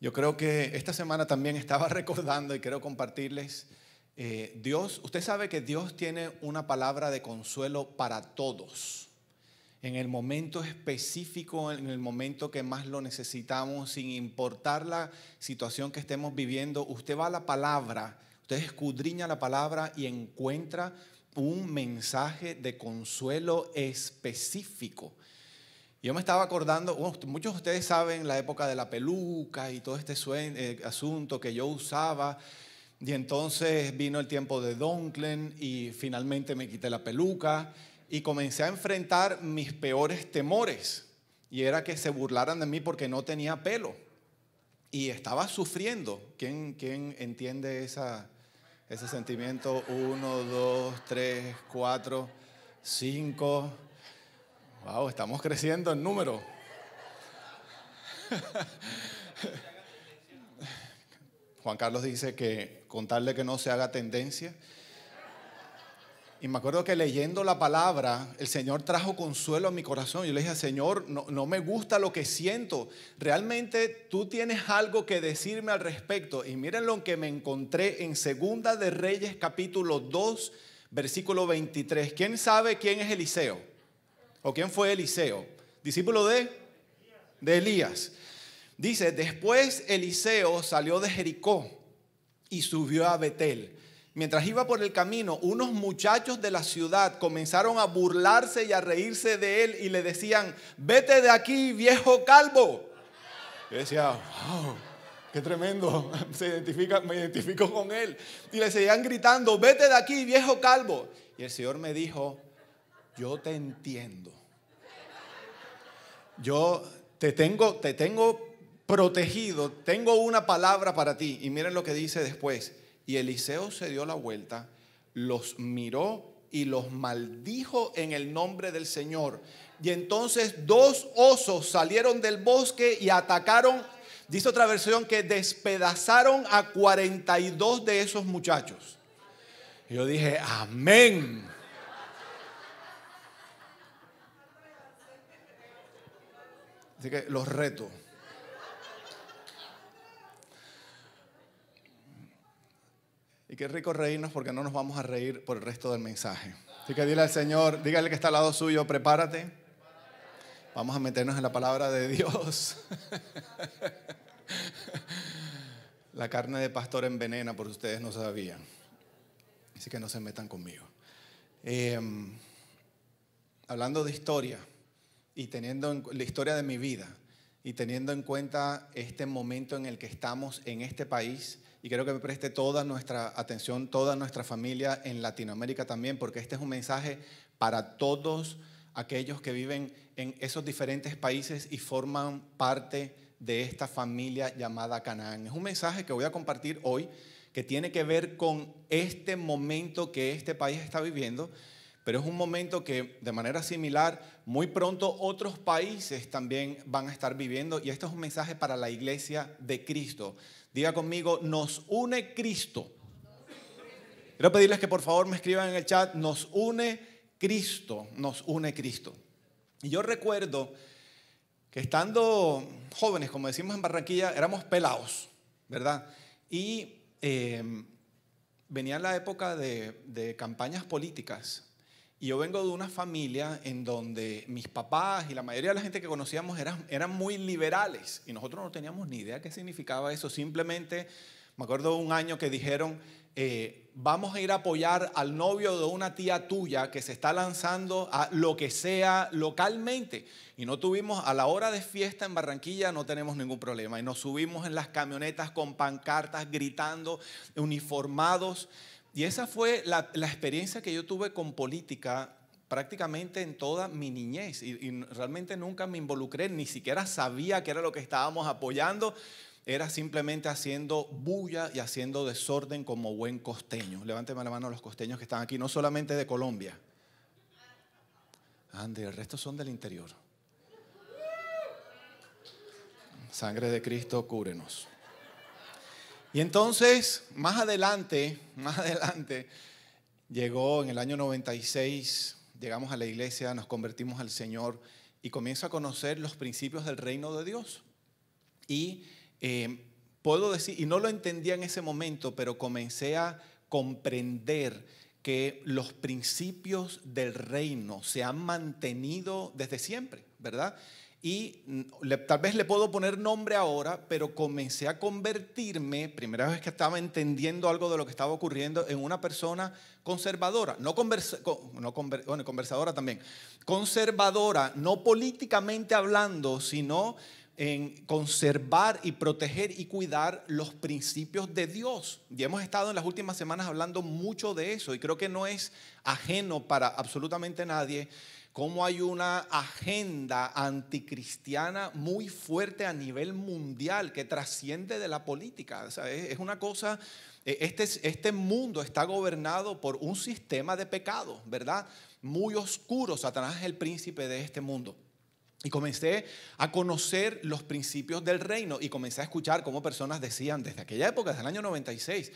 Yo creo que esta semana también estaba recordando y quiero compartirles, usted sabe que Dios tiene una palabra de consuelo para todos. En el momento específico, en el momento que más lo necesitamos, sin importar la situación que estemos viviendo, usted va a la palabra, usted escudriña la palabra y encuentra un mensaje de consuelo específico. Yo me estaba acordando, muchos de ustedes saben la época de la peluca y todo este asunto que yo usaba. Y entonces vino el tiempo de Donklen y finalmente me quité la peluca y comencé a enfrentar mis peores temores. Y era que se burlaran de mí porque no tenía pelo. Y estaba sufriendo. ¿Quién entiende ese sentimiento? 1, 2, 3, 4, 5. Wow, estamos creciendo en número. Juan Carlos dice que contarle que no se haga tendencia. Y me acuerdo que leyendo la palabra, el Señor trajo consuelo a mi corazón. Yo le dije, Señor, no me gusta lo que siento. Realmente tú tienes algo que decirme al respecto. Y miren lo que me encontré en Segunda de Reyes, capítulo 2, versículo 23. ¿Quién sabe quién es Eliseo? ¿O quién fue Eliseo? Discípulo de Elías. Dice, después Eliseo salió de Jericó y subió a Betel. Mientras iba por el camino, unos muchachos de la ciudad comenzaron a burlarse y a reírse de él y le decían, vete de aquí, viejo calvo. Yo decía, wow, qué tremendo, me identifico con él. Y le seguían gritando, vete de aquí, viejo calvo. Y el Señor me dijo, yo te entiendo. Yo te tengo protegido, tengo una palabra para ti. Y miren lo que dice después. Y Eliseo se dio la vuelta, los miró y los maldijo en el nombre del Señor. Y entonces 2 osos salieron del bosque y atacaron, dice otra versión, que despedazaron a 42 de esos muchachos. Y yo dije, amén. Así que los reto. Y qué rico reírnos porque no nos vamos a reír por el resto del mensaje. Así que dile al Señor, dígale que está al lado suyo, prepárate. Vamos a meternos en la palabra de Dios. La carne de pastor envenena, por ustedes no sabían. Así que no se metan conmigo. Hablando de historia y teniendo en la historia de mi vida y teniendo en cuenta este momento en el que estamos en este país, y quiero que me preste toda nuestra atención, toda nuestra familia en Latinoamérica también, porque este es un mensaje para todos aquellos que viven en esos diferentes países y forman parte de esta familia llamada Canaán. Es un mensaje que voy a compartir hoy que tiene que ver con este momento que este país está viviendo, pero es un momento que de manera similar muy pronto otros países también van a estar viviendo, y este es un mensaje para la iglesia de Cristo. Diga conmigo, nos une Cristo. Quiero pedirles que por favor me escriban en el chat, nos une Cristo, nos une Cristo. Y yo recuerdo que estando jóvenes, como decimos en Barranquilla, éramos pelados, ¿verdad? Y venía la época de campañas políticas. Y yo vengo de una familia en donde mis papás y la mayoría de la gente que conocíamos eran muy liberales. Y nosotros no teníamos ni idea qué significaba eso. Simplemente, me acuerdo de un año que dijeron, vamos a ir a apoyar al novio de una tía tuya que se está lanzando a lo que sea localmente. Y no tuvimos, a la hora de fiesta en Barranquilla no tenemos ningún problema. Y nos subimos en las camionetas con pancartas, gritando, uniformados. Y esa fue la experiencia que yo tuve con política prácticamente en toda mi niñez. Y realmente nunca me involucré, ni siquiera sabía qué era lo que estábamos apoyando. Era simplemente haciendo bulla y haciendo desorden como buen costeño. Levánteme la mano a los costeños que están aquí, no solamente de Colombia. Ande, el resto son del interior. Sangre de Cristo, cúbrenos. Y entonces, más adelante, llegó en el año 96, llegamos a la iglesia, nos convertimos al Señor y comienzo a conocer los principios del reino de Dios. Y puedo decir, y no lo entendía en ese momento, pero comencé a comprender que los principios del reino se han mantenido desde siempre, ¿verdad? Y tal vez le puedo poner nombre ahora, pero comencé a convertirme, primera vez que estaba entendiendo algo de lo que estaba ocurriendo, en una persona conservadora, conversadora también, conservadora, no políticamente hablando, sino en conservar y proteger y cuidar los principios de Dios. Y hemos estado en las últimas semanas hablando mucho de eso, y creo que no es ajeno para absolutamente nadie cómo hay una agenda anticristiana muy fuerte a nivel mundial que trasciende de la política. O sea, es una cosa, este mundo está gobernado por un sistema de pecado, ¿verdad? Muy oscuro. Satanás es el príncipe de este mundo. Y comencé a conocer los principios del reino y comencé a escuchar cómo personas decían desde aquella época, desde el año 96,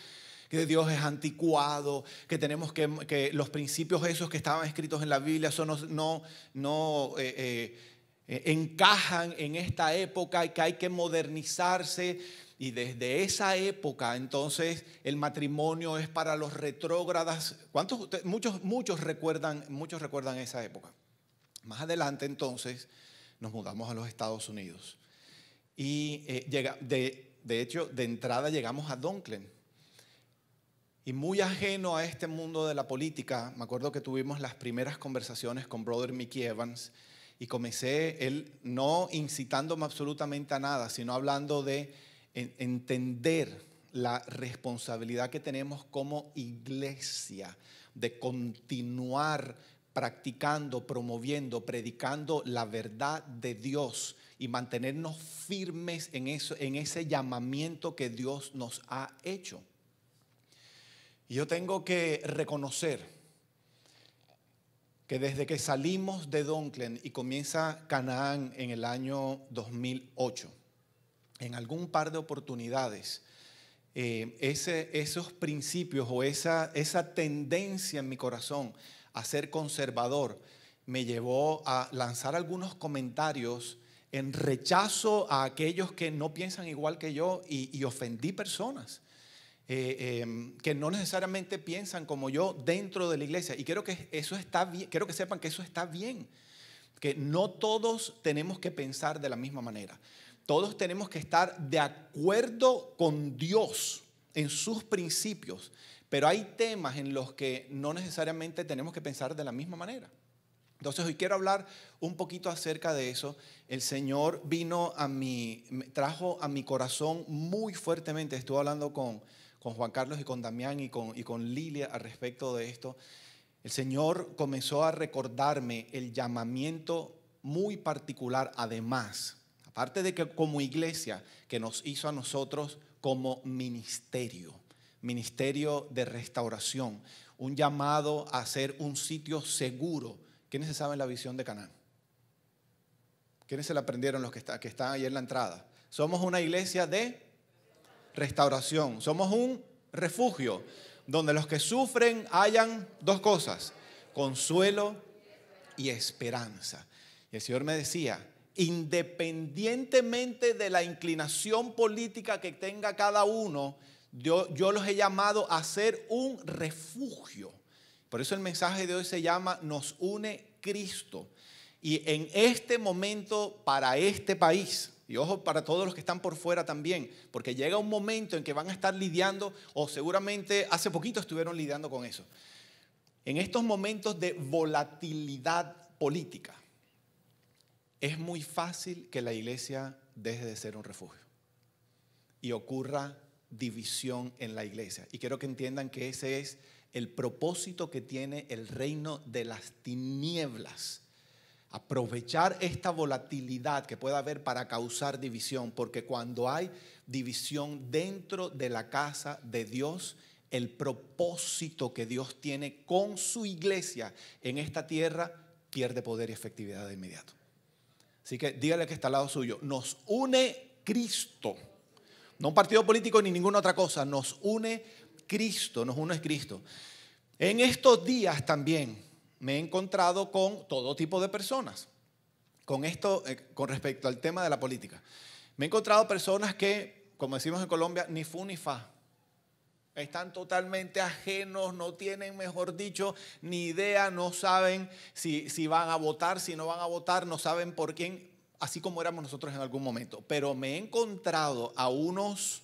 que Dios es anticuado, que tenemos que los principios esos que estaban escritos en la Biblia eso no encajan en esta época y que hay que modernizarse. Y desde esa época, entonces, el matrimonio es para los retrógradas. Muchos recuerdan esa época. Más adelante, entonces, nos mudamos a los Estados Unidos. Y de hecho, de entrada llegamos a Dunklin. Y muy ajeno a este mundo de la política, me acuerdo que tuvimos las primeras conversaciones con Brother Mickey Evans y comencé, él no incitándome absolutamente a nada, sino hablando de entender la responsabilidad que tenemos como iglesia de continuar practicando, promoviendo, predicando la verdad de Dios y mantenernos firmes en ese llamamiento que Dios nos ha hecho. Y yo tengo que reconocer que desde que salimos de Dunklin y comienza Canaán en el año 2008, en algún par de oportunidades, esos principios o esa tendencia en mi corazón a ser conservador me llevó a lanzar algunos comentarios en rechazo a aquellos que no piensan igual que yo y ofendí personas. Que no necesariamente piensan como yo dentro de la iglesia. Y quiero que eso está bien, quiero que sepan que eso está bien, que no todos tenemos que pensar de la misma manera. Todos tenemos que estar de acuerdo con Dios en sus principios, pero hay temas en los que no necesariamente tenemos que pensar de la misma manera. Entonces hoy quiero hablar un poquito acerca de eso. El Señor trajo a mi corazón muy fuertemente. Estuve hablando con Juan Carlos y con Damián y con Lilia al respecto de esto. El Señor comenzó a recordarme el llamamiento muy particular, además, aparte de que como iglesia, que nos hizo a nosotros como ministerio de restauración, un llamado a ser un sitio seguro. ¿Quiénes se saben la visión de Canaán? ¿Quiénes se la aprendieron los que están ahí en la entrada? Somos una iglesia de restauración. Somos un refugio donde los que sufren hayan dos cosas: consuelo y esperanza. Y el Señor me decía, independientemente de la inclinación política que tenga cada uno, yo los he llamado a ser un refugio. Por eso el mensaje de hoy se llama Nos une Cristo. Y en este momento, para este país, y ojo para todos los que están por fuera también, porque llega un momento en que van a estar lidiando, o seguramente hace poquito estuvieron lidiando con eso, en estos momentos de volatilidad política, es muy fácil que la iglesia deje de ser un refugio y ocurra división en la iglesia. Y quiero que entiendan que ese es el propósito que tiene el reino de las tinieblas. Aprovechar esta volatilidad que pueda haber para causar división, porque cuando hay división dentro de la casa de Dios, el propósito que Dios tiene con su iglesia en esta tierra pierde poder y efectividad de inmediato. Así que dígale que está al lado suyo, nos une Cristo, no un partido político ni ninguna otra cosa, nos une Cristo, nos une Cristo. En estos días también me he encontrado con todo tipo de personas. Con respecto al tema de la política. Me he encontrado personas que como decimos en Colombia, ni fu ni fa. Están totalmente ajenos, no tienen, mejor dicho, ni idea, no saben si van a votar, si no van a votar, no saben por quién, así como éramos nosotros en algún momento. Pero me he encontrado a unos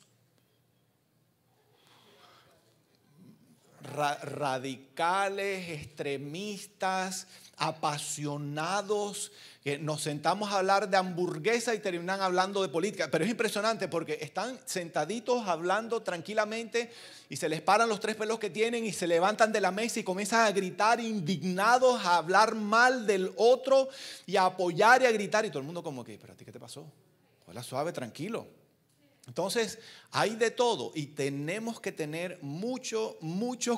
radicales, extremistas, apasionados, que nos sentamos a hablar de hamburguesa y terminan hablando de política. Pero es impresionante porque están sentaditos hablando tranquilamente y se les paran los 3 pelos que tienen y se levantan de la mesa y comienzan a gritar indignados, a hablar mal del otro y a apoyar y a gritar. Y todo el mundo como que, ¿pero a ti qué te pasó? Hola, suave, tranquilo. Entonces, hay de todo y tenemos que tener mucho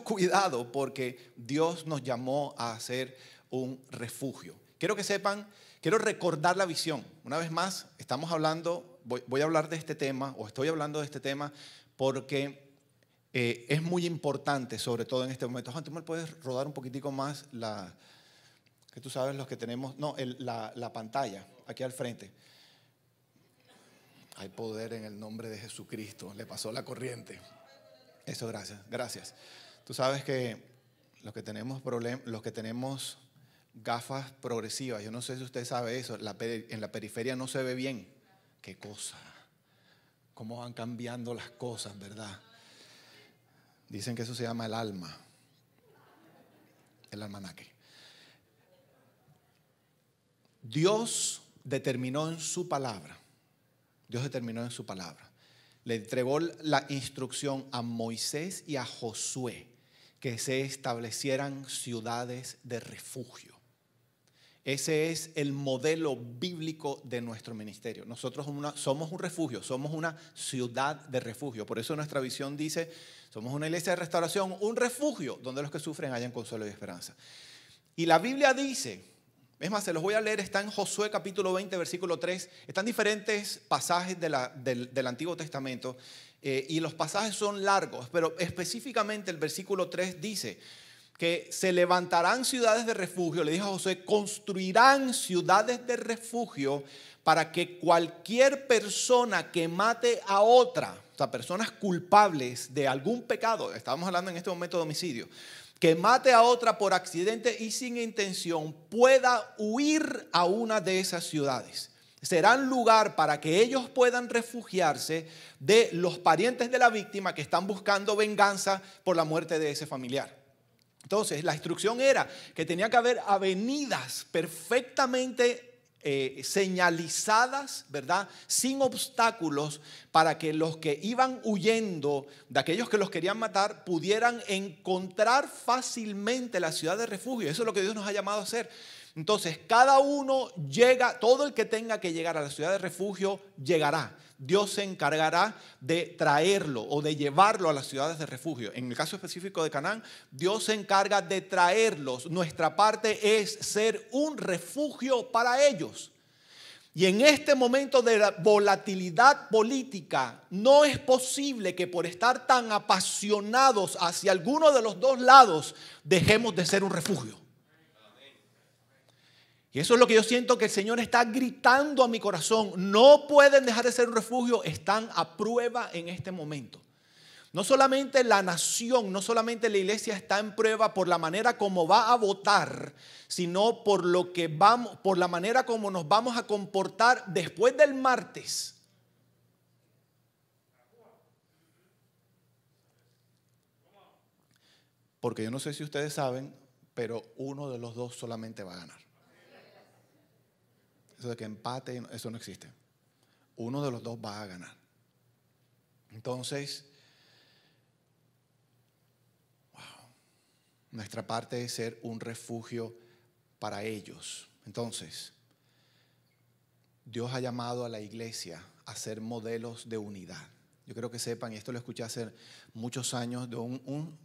cuidado porque Dios nos llamó a ser un refugio. Quiero que sepan, quiero recordar la visión. Una vez más, estamos hablando, voy a hablar de este tema, o estoy hablando de este tema porque es muy importante, sobre todo en este momento. Juan, ¿tú me puedes rodar un poquitico más que tú sabes los que tenemos, no, la pantalla aquí al frente? Hay poder en el nombre de Jesucristo. Le pasó la corriente. Eso, gracias. Tú sabes que los que tenemos gafas progresivas, yo no sé si usted sabe eso, en la periferia no se ve bien. Qué cosa. Cómo van cambiando las cosas, ¿verdad? Dicen que eso se llama el alma. El almanaque. Dios determinó en su palabra. Le entregó la instrucción a Moisés y a Josué que se establecieran ciudades de refugio. Ese es el modelo bíblico de nuestro ministerio. Nosotros somos un refugio, somos una ciudad de refugio. Por eso nuestra visión dice, somos una iglesia de restauración, un refugio donde los que sufren hayan consuelo y esperanza. Y la Biblia dice, es más, se los voy a leer, está en Josué capítulo 20, versículo 3. Están diferentes pasajes del Antiguo Testamento y los pasajes son largos, pero específicamente el versículo 3 dice que se levantarán ciudades de refugio, le dijo a Josué, construirán ciudades de refugio para que cualquier persona que mate a otra, o sea, personas culpables de algún pecado, estábamos hablando en este momento de homicidio, que mate a otra por accidente y sin intención, pueda huir a una de esas ciudades. Serán lugar para que ellos puedan refugiarse de los parientes de la víctima que están buscando venganza por la muerte de ese familiar. Entonces, la instrucción era que tenía que haber avenidas perfectamente señalizadas, ¿verdad? Sin obstáculos, para que los que iban huyendo de aquellos que los querían matar pudieran encontrar fácilmente la ciudad de refugio. Eso es lo que Dios nos ha llamado a hacer. Entonces, cada uno llega, todo el que tenga que llegar a la ciudad de refugio llegará. Dios se encargará de traerlo o de llevarlo a las ciudades de refugio. En el caso específico de Canaán, Dios se encarga de traerlos. Nuestra parte es ser un refugio para ellos. Y en este momento de la volatilidad política, no es posible que por estar tan apasionados hacia alguno de los dos lados, dejemos de ser un refugio. Y eso es lo que yo siento que el Señor está gritando a mi corazón. No pueden dejar de ser un refugio, están a prueba en este momento. No solamente la nación, no solamente la iglesia está en prueba por la manera como va a votar, sino por la manera como nos vamos a comportar después del martes. Porque yo no sé si ustedes saben, pero uno de los dos solamente va a ganar. Eso de que empate, eso no existe. Uno de los dos va a ganar. Entonces, nuestra parte es ser un refugio para ellos. Entonces, Dios ha llamado a la iglesia a ser modelos de unidad. Yo creo que sepan, y esto lo escuché hace muchos años,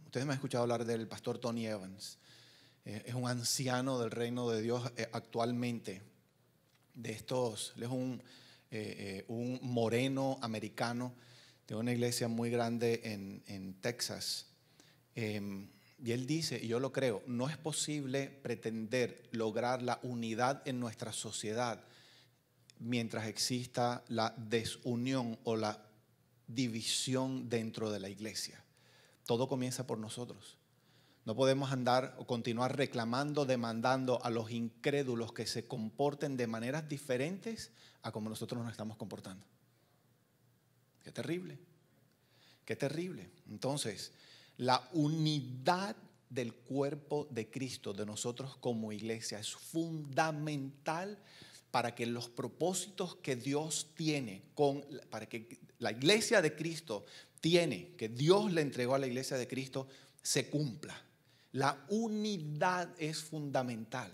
ustedes me han escuchado hablar del pastor Tony Evans. Es un anciano del reino de Dios actualmente. Él es un moreno americano de una iglesia muy grande en Texas. Y él dice, y yo lo creo, no es posible pretender lograr la unidad en nuestra sociedad mientras exista la desunión o la división dentro de la iglesia. Todo comienza por nosotros. No podemos andar o continuar reclamando, demandando a los incrédulos que se comporten de maneras diferentes a como nosotros nos estamos comportando. Qué terrible, qué terrible. Entonces, la unidad del cuerpo de Cristo, de nosotros como iglesia, es fundamental para que los propósitos que Dios tiene, para que la iglesia de Cristo tiene, que Dios le entregó a la iglesia de Cristo, se cumpla. La unidad es fundamental.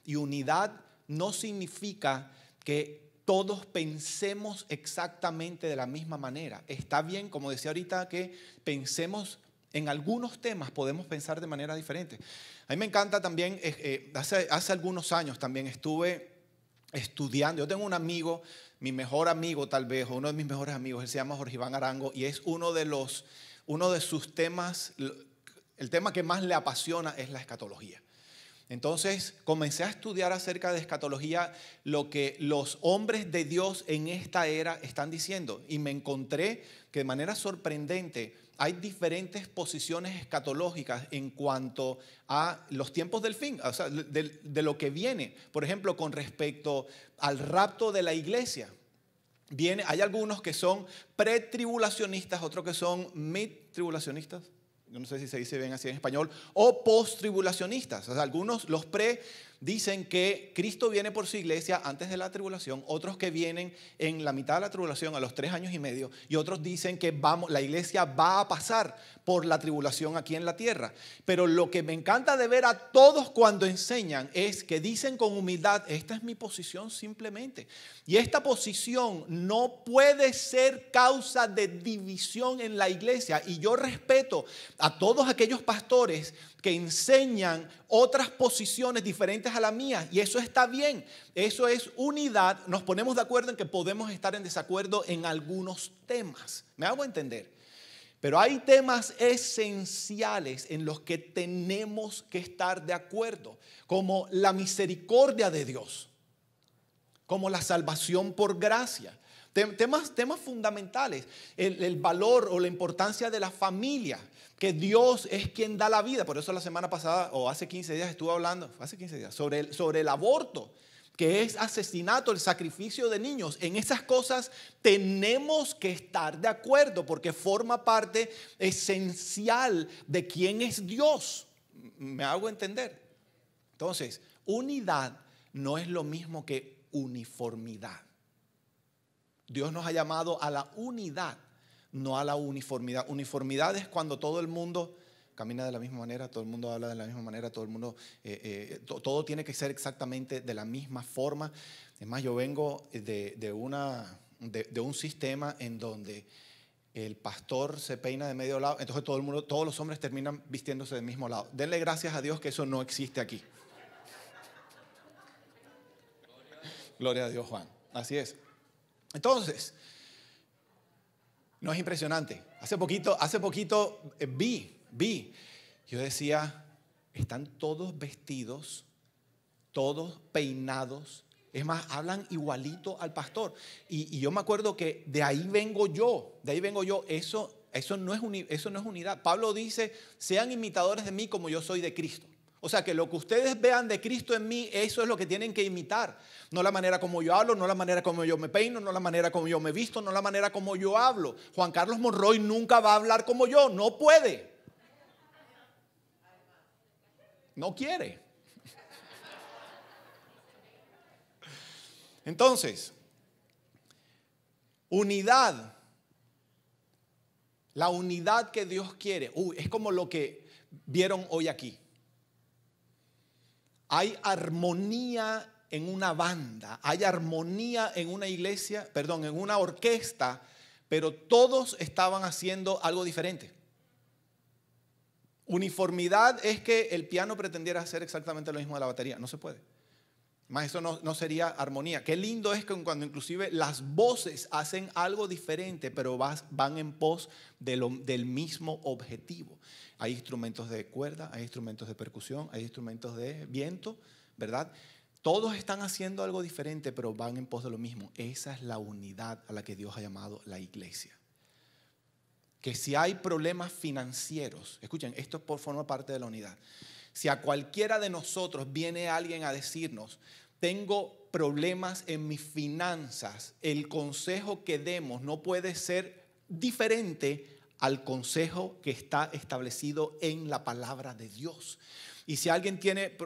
Y unidad no significa que todos pensemos exactamente de la misma manera. Está bien, como decía ahorita, que pensemos en algunos temas, podemos pensar de manera diferente. A mí me encanta también, hace algunos años también estuve estudiando. Yo tengo un amigo, mi mejor amigo tal vez, o uno de mis mejores amigos, él se llama Jorge Iván Arango, y es uno de sus temas, el tema que más le apasiona es la escatología. Entonces comencé a estudiar acerca de escatología, lo que los hombres de Dios en esta era están diciendo, y me encontré que de manera sorprendente hay diferentes posiciones escatológicas en cuanto a los tiempos del fin, o sea, de lo que viene. Por ejemplo, con respecto al rapto de la iglesia. Hay algunos que son pretribulacionistas, otros que son mid-tribulacionistas. Yo no sé si se dice bien así en español, o post-tribulacionistas. O sea, algunos, los pre, dicen que Cristo viene por su iglesia antes de la tribulación, otros que vienen en la mitad de la tribulación a los 3 años y medio, y otros dicen que la iglesia va a pasar por la tribulación aquí en la tierra. Pero lo que me encanta de ver a todos cuando enseñan es que dicen con humildad, esta es mi posición simplemente. Y esta posición no puede ser causa de división en la iglesia. Y yo respeto a todos aquellos pastores que enseñan otras posiciones diferentes a la mía, y eso está bien, eso es unidad. Nos ponemos de acuerdo en que podemos estar en desacuerdo en algunos temas, ¿me hago entender? Pero hay temas esenciales en los que tenemos que estar de acuerdo, como la misericordia de Dios, como la salvación por gracia. Temas fundamentales, el valor o la importancia de la familia, que Dios es quien da la vida. Por eso la semana pasada o hace 15 días estuve hablando, sobre el aborto, que es asesinato, el sacrificio de niños. En esas cosas tenemos que estar de acuerdo porque forma parte esencial de quién es Dios. ¿Me hago entender? Entonces, unidad no es lo mismo que uniformidad. Dios nos ha llamado a la unidad, no a la uniformidad. Uniformidad es cuando todo el mundo camina de la misma manera, todo el mundo habla de la misma manera, todo el mundo, todo tiene que ser exactamente de la misma forma. Es más, yo vengo de un sistema en donde el pastor se peina de medio lado, entonces todos los hombres terminan vistiéndose del mismo lado. Denle gracias a Dios que eso no existe aquí. Gloria a Dios, Juan. Así es. Entonces, no es impresionante. Hace poquito vi, yo decía, están todos vestidos, todos peinados. Es más, hablan igualito al pastor. Y yo me acuerdo que de ahí vengo yo. Eso no es unidad. Pablo dice, sean imitadores de mí como yo soy de Cristo. O sea que lo que ustedes vean de Cristo en mí, eso es lo que tienen que imitar. No la manera como yo hablo, no la manera como yo me peino, no la manera como yo me visto, no la manera como yo hablo. Juan Carlos Monroy nunca va a hablar como yo, no puede. No quiere. Entonces, unidad. La unidad que Dios quiere. Es como lo que vieron hoy aquí. Hay armonía en una banda, hay armonía en una iglesia, en una orquesta, pero todos estaban haciendo algo diferente. Uniformidad es que el piano pretendiera hacer exactamente lo mismo de la batería, no se puede. Más eso no sería armonía. Qué lindo es que cuando inclusive las voces hacen algo diferente, pero van en pos del mismo objetivo. Hay instrumentos de cuerda, hay instrumentos de percusión, hay instrumentos de viento, ¿verdad? Todos están haciendo algo diferente, pero van en pos de lo mismo. Esa es la unidad a la que Dios ha llamado la iglesia. que si hay problemas financieros, escuchen, esto forma parte de la unidad. Si a cualquiera de nosotros viene alguien a decirnos, tengo problemas en mis finanzas, el consejo que demos no puede ser diferente al consejo que está establecido en la palabra de Dios. Y si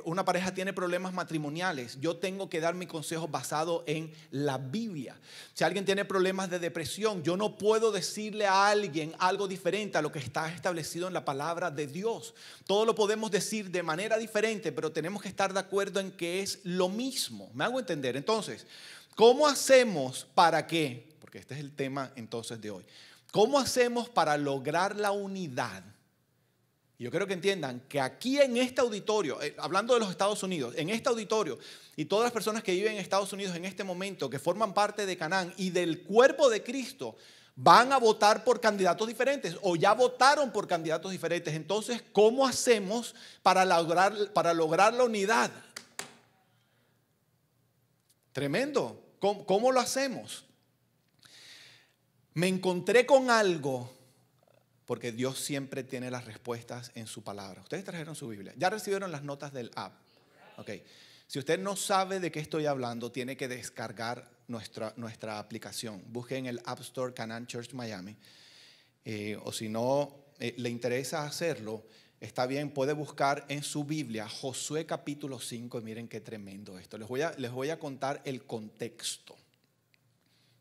una pareja tiene problemas matrimoniales, yo tengo que dar mi consejo basado en la Biblia. Si alguien tiene problemas de depresión, yo no puedo decirle a alguien algo diferente a lo que está establecido en la palabra de Dios. Todo lo podemos decir de manera diferente, pero tenemos que estar de acuerdo en que es lo mismo. ¿Me hago entender? Entonces, ¿cómo hacemos para qué? Porque este es el tema entonces de hoy. ¿Cómo hacemos para lograr la unidad? Yo quiero que entiendan que aquí en este auditorio, hablando de los Estados Unidos, en este auditorio y todas las personas que viven en Estados Unidos en este momento, que forman parte de Canaán y del cuerpo de Cristo, van a votar por candidatos diferentes o ya votaron por candidatos diferentes. Entonces, ¿cómo hacemos para lograr la unidad? Tremendo. ¿Cómo lo hacemos? Me encontré con algo. Porque Dios siempre tiene las respuestas en su palabra. Ustedes trajeron su Biblia. ¿Ya recibieron las notas del app? Ok. Si usted no sabe de qué estoy hablando, tiene que descargar nuestra aplicación. Busque en el App Store Canaan Church Miami. O si no le interesa hacerlo, está bien, puede buscar en su Biblia Josué capítulo 5. Y miren qué tremendo esto. Les voy a contar el contexto.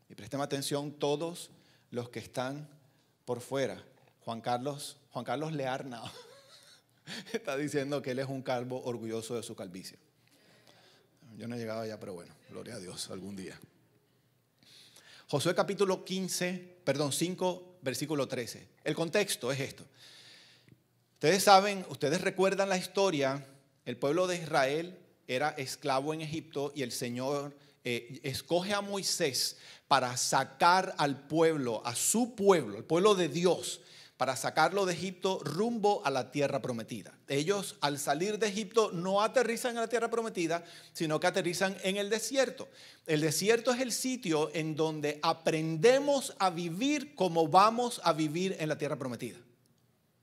Y presten atención todos los que están por fuera. Juan Carlos Learna está diciendo que él es un calvo orgulloso de su calvicie. Yo no he llegado allá, pero bueno, gloria a Dios, algún día. Josué capítulo 5, versículo 13. El contexto es esto. Ustedes recuerdan la historia, el pueblo de Israel era esclavo en Egipto y el Señor escoge a Moisés para sacar al pueblo, a su pueblo, el pueblo de Dios, para sacarlo de Egipto rumbo a la tierra prometida. Ellos al salir de Egipto no aterrizan en la tierra prometida, sino que aterrizan en el desierto. El desierto es el sitio en donde aprendemos a vivir como vamos a vivir en la tierra prometida.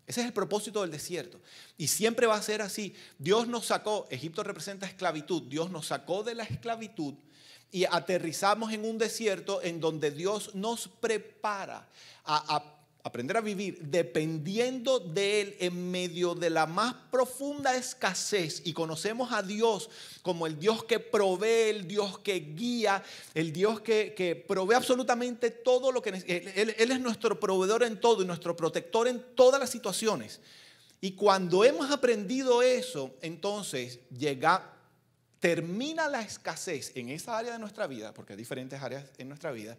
Ese es el propósito del desierto. Y siempre va a ser así. Dios nos sacó, Egipto representa esclavitud, Dios nos sacó de la esclavitud y aterrizamos en un desierto en donde Dios nos prepara a aprender a vivir dependiendo de Él en medio de la más profunda escasez, y conocemos a Dios como el Dios que provee, el Dios que guía, el Dios que provee absolutamente todo lo que necesitamos. Él es nuestro proveedor en todo y nuestro protector en todas las situaciones. Y cuando hemos aprendido eso, entonces termina la escasez en esa área de nuestra vida, porque hay diferentes áreas en nuestra vida.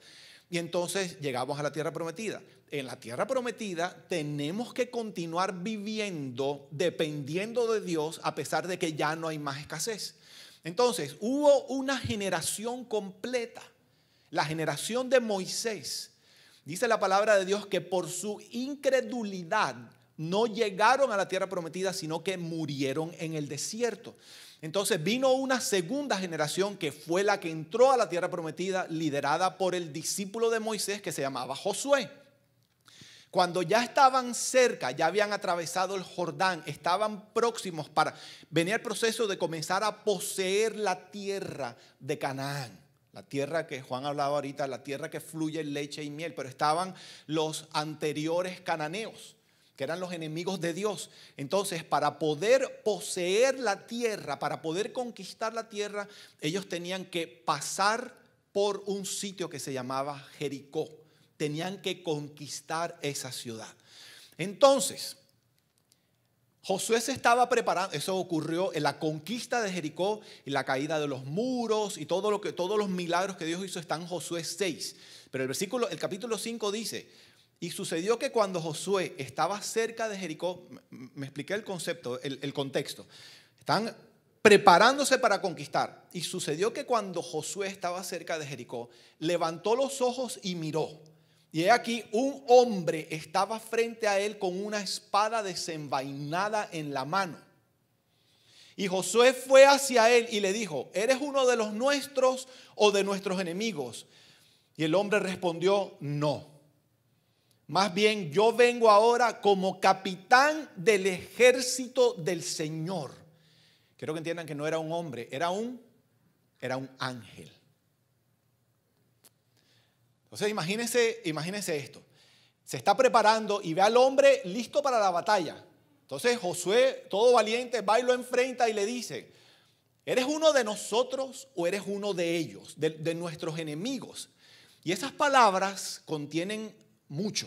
Y entonces llegamos a la tierra prometida. En la tierra prometida tenemos que continuar viviendo dependiendo de Dios a pesar de que ya no hay más escasez. Entonces hubo una generación completa, la generación de Moisés. Dice la palabra de Dios que por su incredulidad no llegaron a la tierra prometida, sino que murieron en el desierto. Entonces vino una segunda generación que fue la que entró a la tierra prometida, liderada por el discípulo de Moisés que se llamaba Josué. Cuando ya estaban cerca, ya habían atravesado el Jordán, estaban próximos venía el proceso de comenzar a poseer la tierra de Canaán. La tierra que Juan hablaba ahorita, la tierra que fluye leche y miel, pero estaban los anteriores cananeos, que eran los enemigos de Dios. Entonces, para poder poseer la tierra, para poder conquistar la tierra, ellos tenían que pasar por un sitio que se llamaba Jericó. Tenían que conquistar esa ciudad. Entonces, Josué se estaba preparando. Eso ocurrió en la conquista de Jericó y la caída de los muros y todos los milagros que Dios hizo están en Josué 6. Pero el capítulo 5 dice: y sucedió que cuando Josué estaba cerca de Jericó, me expliqué el concepto, el contexto. Están preparándose para conquistar. Y sucedió que cuando Josué estaba cerca de Jericó, levantó los ojos y miró. Y he aquí, un hombre estaba frente a él con una espada desenvainada en la mano. Y Josué fue hacia él y le dijo: ¿eres uno de los nuestros o de nuestros enemigos? Y el hombre respondió: no. Más bien, yo vengo ahora como capitán del ejército del Señor. Quiero que entiendan que no era un hombre, era un ángel. Entonces imagínense esto. Se está preparando y ve al hombre listo para la batalla. Entonces Josué, todo valiente, va y lo enfrenta y le dice: ¿eres uno de nosotros o eres uno de ellos, de nuestros enemigos? Y esas palabras contienen mucho.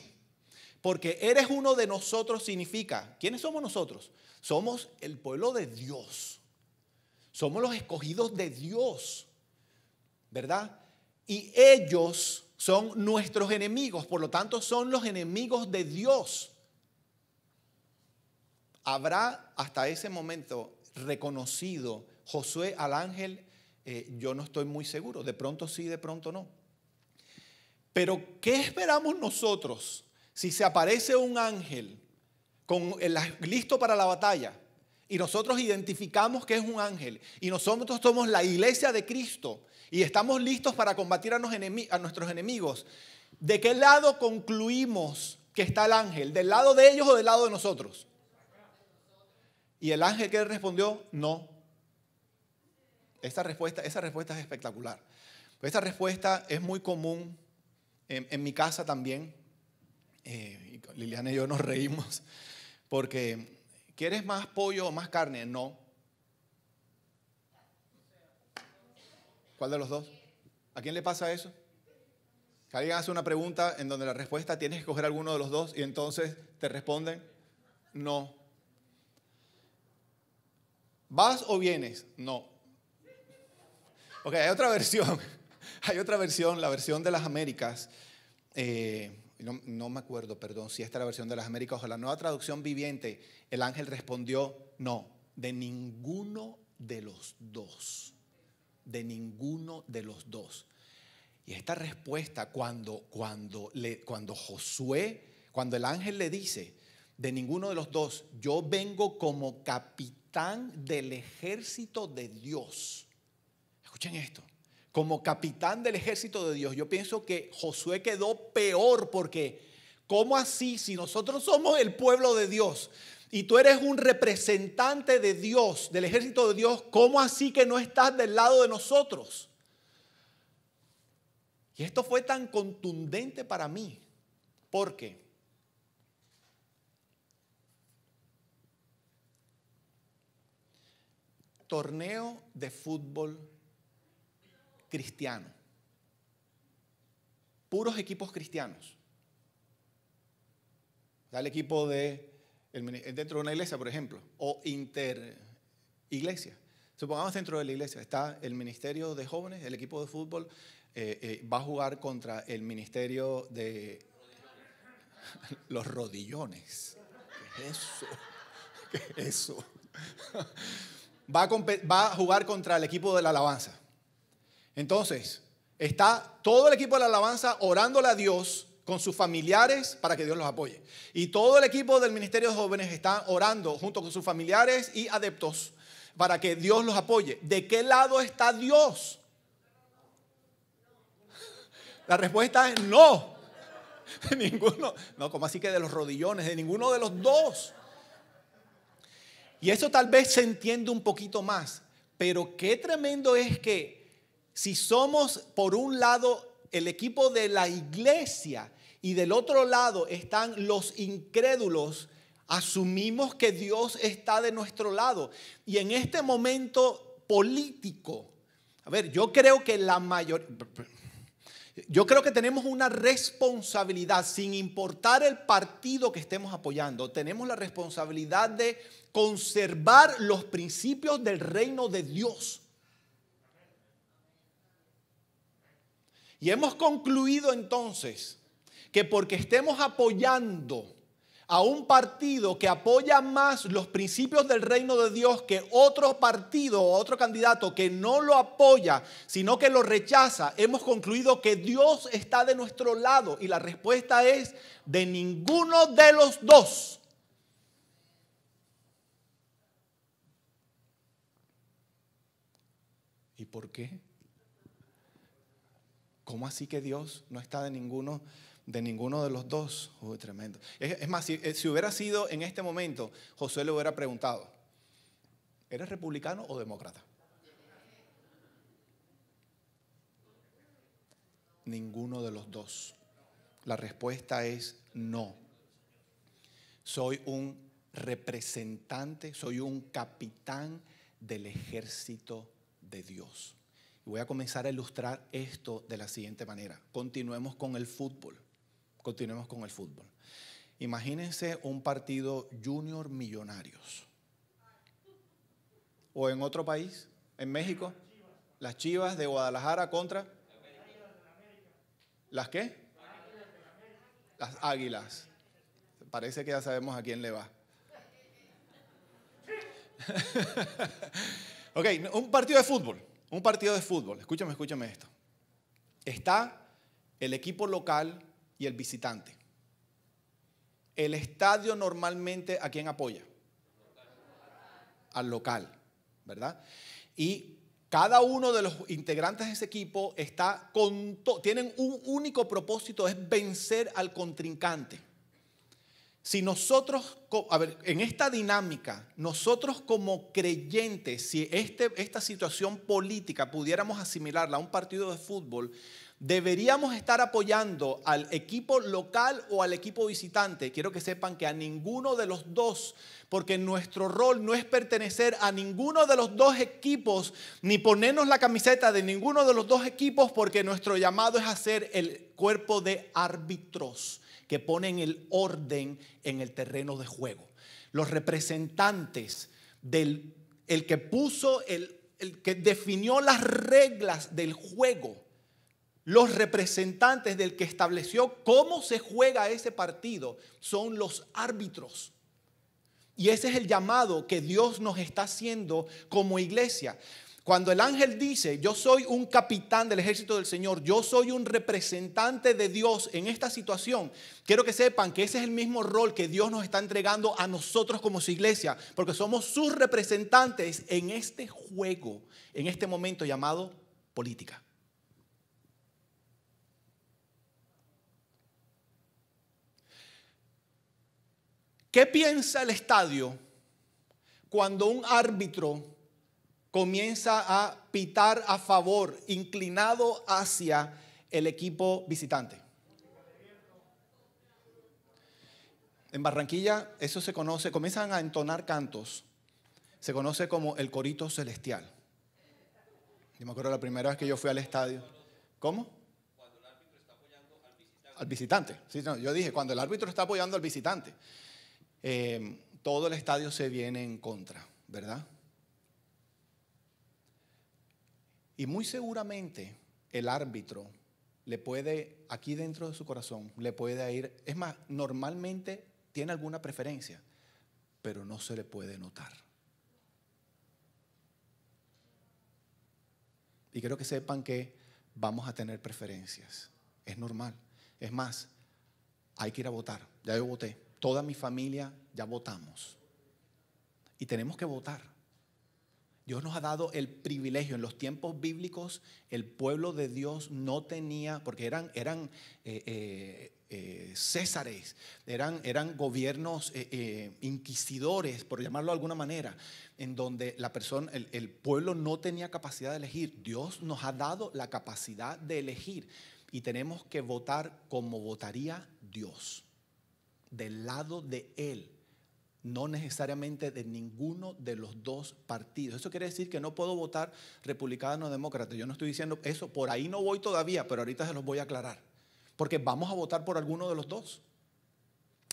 Porque eres uno de nosotros significa, ¿quiénes somos nosotros? Somos el pueblo de Dios. Somos los escogidos de Dios, ¿verdad? Y ellos son nuestros enemigos, por lo tanto son los enemigos de Dios. ¿Habrá hasta ese momento reconocido Josué al ángel? Yo no estoy muy seguro, de pronto sí, de pronto no. Pero ¿qué esperamos nosotros si se aparece un ángel listo para la batalla y nosotros identificamos que es un ángel y nosotros somos la iglesia de Cristo y estamos listos para combatir a nuestros enemigos? ¿De qué lado concluimos que está el ángel? ¿Del lado de ellos o del lado de nosotros? Y el ángel que respondió, no. Esa respuesta es espectacular. Esta respuesta es muy común en mi casa también. Liliana y yo nos reímos porque ¿quieres más pollo o más carne? No. ¿Cuál de los dos? ¿A quién le pasa eso? Que alguien hace una pregunta en donde la respuesta tienes que escoger alguno de los dos y entonces te responden no. ¿Vas o vienes? No. Ok, hay otra versión. Hay otra versión, la versión de las Américas. No me acuerdo, perdón, si esta es la versión de las Américas o la Nueva Traducción Viviente. El ángel respondió, no, de ninguno de los dos. De ninguno de los dos. Y esta respuesta, cuando el ángel le dice, de ninguno de los dos, yo vengo como capitán del ejército de Dios. Escuchen esto. Como capitán del ejército de Dios, yo pienso que Josué quedó peor porque, ¿cómo así? Si nosotros somos el pueblo de Dios y tú eres un representante de Dios, del ejército de Dios, ¿cómo así que no estás del lado de nosotros? Y esto fue tan contundente para mí. ¿Por qué? Torneo de fútbol cristiano. Puros equipos cristianos. El equipo dentro de una iglesia, por ejemplo, o interiglesia. Supongamos dentro de la iglesia está el ministerio de jóvenes, el equipo de fútbol va a jugar contra el ministerio de los rodillones. ¿Qué es eso? ¿Qué es eso? Va a jugar contra el equipo de la alabanza. Entonces, está todo el equipo de la alabanza orándole a Dios con sus familiares para que Dios los apoye. Y todo el equipo del ministerio de jóvenes está orando junto con sus familiares y adeptos para que Dios los apoye. ¿De qué lado está Dios? La respuesta es no. Ninguno. No, ¿cómo así que de los rodillones? De ninguno de los dos. Y eso tal vez se entiende un poquito más. Pero qué tremendo es que si somos por un lado el equipo de la iglesia y del otro lado están los incrédulos, asumimos que Dios está de nuestro lado. Y en este momento político, yo creo que tenemos una responsabilidad, sin importar el partido que estemos apoyando, tenemos la responsabilidad de conservar los principios del reino de Dios. Y hemos concluido entonces que porque estemos apoyando a un partido que apoya más los principios del reino de Dios que otro partido o otro candidato que no lo apoya, sino que lo rechaza, hemos concluido que Dios está de nuestro lado. Y la respuesta es de ninguno de los dos. ¿Y por qué? ¿Cómo así que Dios no está de ninguno De ninguno de los dos. Uy, tremendo. Es más, si hubiera sido en este momento, Josué le hubiera preguntado, ¿eres republicano o demócrata? Ninguno de los dos. La respuesta es no. Soy un representante, soy un capitán del ejército de Dios. Y voy a comenzar a ilustrar esto de la siguiente manera. Continuemos con el fútbol. Continuemos con el fútbol. Imagínense un partido Junior Millonarios. O en otro país, en México, las Chivas de Guadalajara contra... ¿Las qué? Las Águilas. Parece que ya sabemos a quién le va. Ok, un partido de fútbol. Un partido de fútbol. Escúchame esto. Está el equipo local y el visitante. El estadio normalmente, ¿a quién apoya? Al local, ¿verdad? Y cada uno de los integrantes de ese equipo tienen un único propósito, es vencer al contrincante. Si nosotros, en esta dinámica, nosotros como creyentes, si esta situación política pudiéramos asimilarla a un partido de fútbol, deberíamos estar apoyando al equipo local o al equipo visitante. Quiero que sepan que a ninguno de los dos, porque nuestro rol no es pertenecer a ninguno de los dos equipos, ni ponernos la camiseta de ninguno de los dos equipos, porque nuestro llamado es hacer el cuerpo de árbitros que ponen el orden en el terreno de juego. Los representantes el que puso, el que definió las reglas del juego, los representantes del que estableció cómo se juega ese partido son los árbitros. Y ese es el llamado que Dios nos está haciendo como iglesia. Cuando el ángel dice, yo soy un capitán del ejército del Señor, yo soy un representante de Dios en esta situación, quiero que sepan que ese es el mismo rol que Dios nos está entregando a nosotros como su iglesia, porque somos sus representantes en este juego, en este momento llamado política. ¿Qué piensa el estadio cuando un árbitro comienza a pitar a favor, inclinado hacia el equipo visitante? En Barranquilla eso se conoce, comienzan a entonar cantos, se conoce como el corito celestial. Yo me acuerdo la primera vez que yo fui al estadio. ¿Cómo? Cuando el árbitro está apoyando al visitante. Sí, no, yo dije, cuando el árbitro está apoyando al visitante. Todo el estadio se viene en contra, ¿verdad? Y muy seguramente el árbitro le puede, aquí dentro de su corazón, le puede ir, es más, normalmente tiene alguna preferencia, pero no se le puede notar. Y quiero que sepan que vamos a tener preferencias, es normal. Es más, hay que ir a votar, ya yo voté. Toda mi familia ya votamos. Y tenemos que votar. Dios nos ha dado el privilegio. En los tiempos bíblicos, el pueblo de Dios no tenía, porque eran césares, eran gobiernos inquisidores, por llamarlo de alguna manera, en donde el pueblo no tenía capacidad de elegir. Dios nos ha dado la capacidad de elegir y tenemos que votar como votaría Dios. Del lado de Él, no necesariamente de ninguno de los dos partidos. Eso quiere decir que no puedo votar republicano o demócrata. Yo no estoy diciendo eso, por ahí no voy todavía, pero ahorita se los voy a aclarar. Porque vamos a votar por alguno de los dos.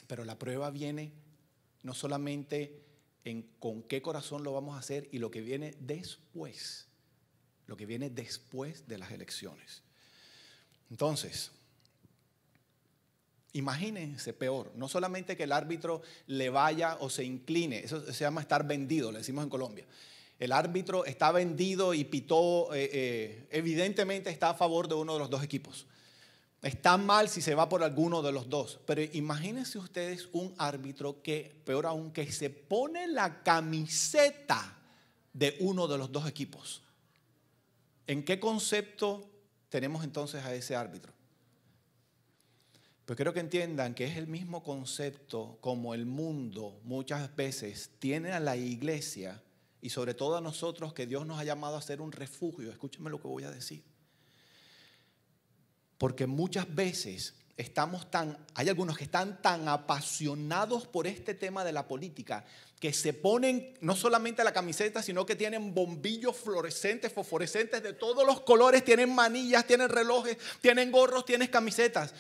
Pero la prueba viene no solamente en con qué corazón lo vamos a hacer y lo que viene después. Lo que viene después de las elecciones. Entonces, imagínense peor, no solamente que el árbitro le vaya o se incline, eso se llama estar vendido, le decimos en Colombia. El árbitro está vendido y pitó, evidentemente está a favor de uno de los dos equipos. Está mal si se va por alguno de los dos, pero imagínense ustedes un árbitro que, peor aún, que se pone la camiseta de uno de los dos equipos. ¿En qué concepto tenemos entonces a ese árbitro? Pero quiero que entiendan que es el mismo concepto como el mundo muchas veces tiene a la iglesia y sobre todo a nosotros, que Dios nos ha llamado a ser un refugio. Escúchenme lo que voy a decir. Porque muchas veces hay algunos que están tan apasionados por este tema de la política que se ponen no solamente la camiseta, sino que tienen bombillos fluorescentes, fosforescentes de todos los colores, tienen manillas, tienen relojes, tienen gorros, tienen camisetas.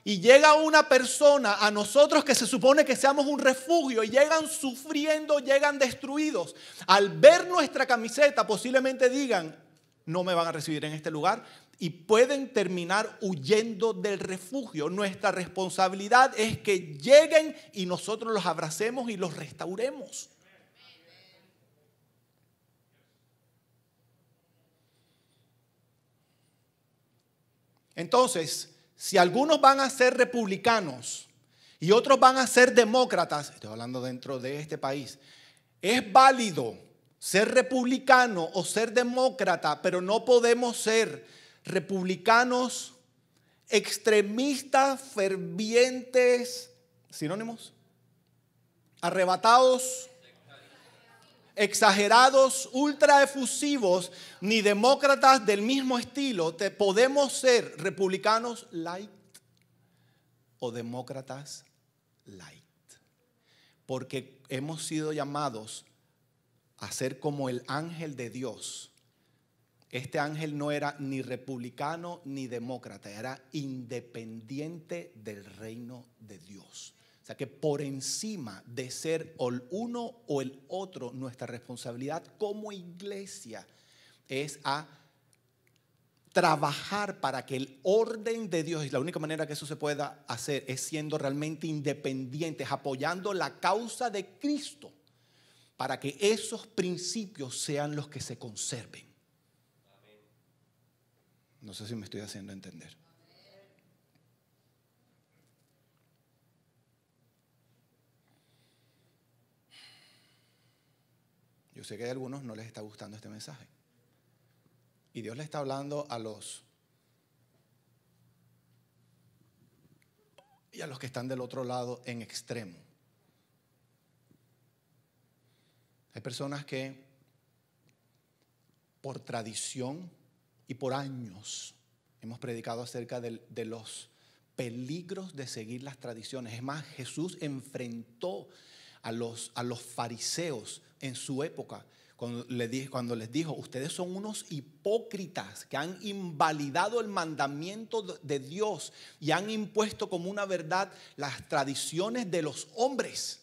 Y llega una persona a nosotros que se supone que seamos un refugio y llegan sufriendo, llegan destruidos. Al ver nuestra camiseta posiblemente digan, no me van a recibir en este lugar, y pueden terminar huyendo del refugio. Nuestra responsabilidad es que lleguen y nosotros los abracemos y los restauremos. Entonces, si algunos van a ser republicanos y otros van a ser demócratas, estoy hablando dentro de este país, es válido ser republicano o ser demócrata, pero no podemos ser republicanos extremistas, fervientes, sinónimos, arrebatados, exagerados, ultra efusivos, ni demócratas del mismo estilo. Podemos ser republicanos light o demócratas light, porque hemos sido llamados a ser como el ángel de Dios. Este ángel no era ni republicano ni demócrata, era independiente del reino de Dios. O sea que por encima de ser el uno o el otro, nuestra responsabilidad como iglesia es a trabajar para que el orden de Dios, y la única manera que eso se pueda hacer es siendo realmente independientes, apoyando la causa de Cristo, para que esos principios sean los que se conserven. No sé si me estoy haciendo entender. Yo sé que a algunos no les está gustando este mensaje. Y Dios le está hablando a los que están del otro lado en extremo. Hay personas que por tradición y por años hemos predicado acerca de los peligros de seguir las tradiciones. Es más, Jesús enfrentó a los fariseos en su época cuando les dijo, ustedes son unos hipócritas que han invalidado el mandamiento de Dios y han impuesto como una verdad las tradiciones de los hombres.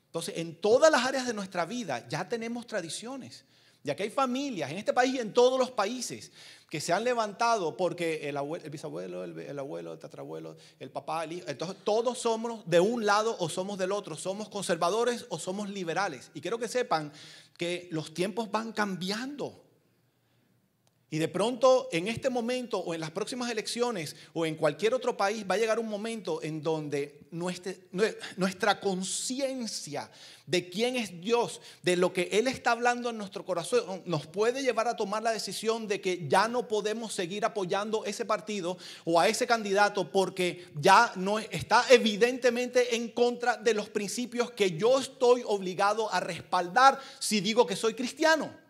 Entonces, en todas las áreas de nuestra vida ya tenemos tradiciones. Ya que hay familias en este país y en todos los países que se han levantado porque el bisabuelo, el abuelo, el tatarabuelo, el papá, el hijo, entonces todos somos de un lado o somos del otro, somos conservadores o somos liberales. Y quiero que sepan que los tiempos van cambiando. Y de pronto en este momento o en las próximas elecciones o en cualquier otro país va a llegar un momento en donde nuestra conciencia de quién es Dios, de lo que Él está hablando en nuestro corazón, nos puede llevar a tomar la decisión de que ya no podemos seguir apoyando ese partido o a ese candidato porque ya no está evidentemente en contra de los principios que yo estoy obligado a respaldar si digo que soy cristiano.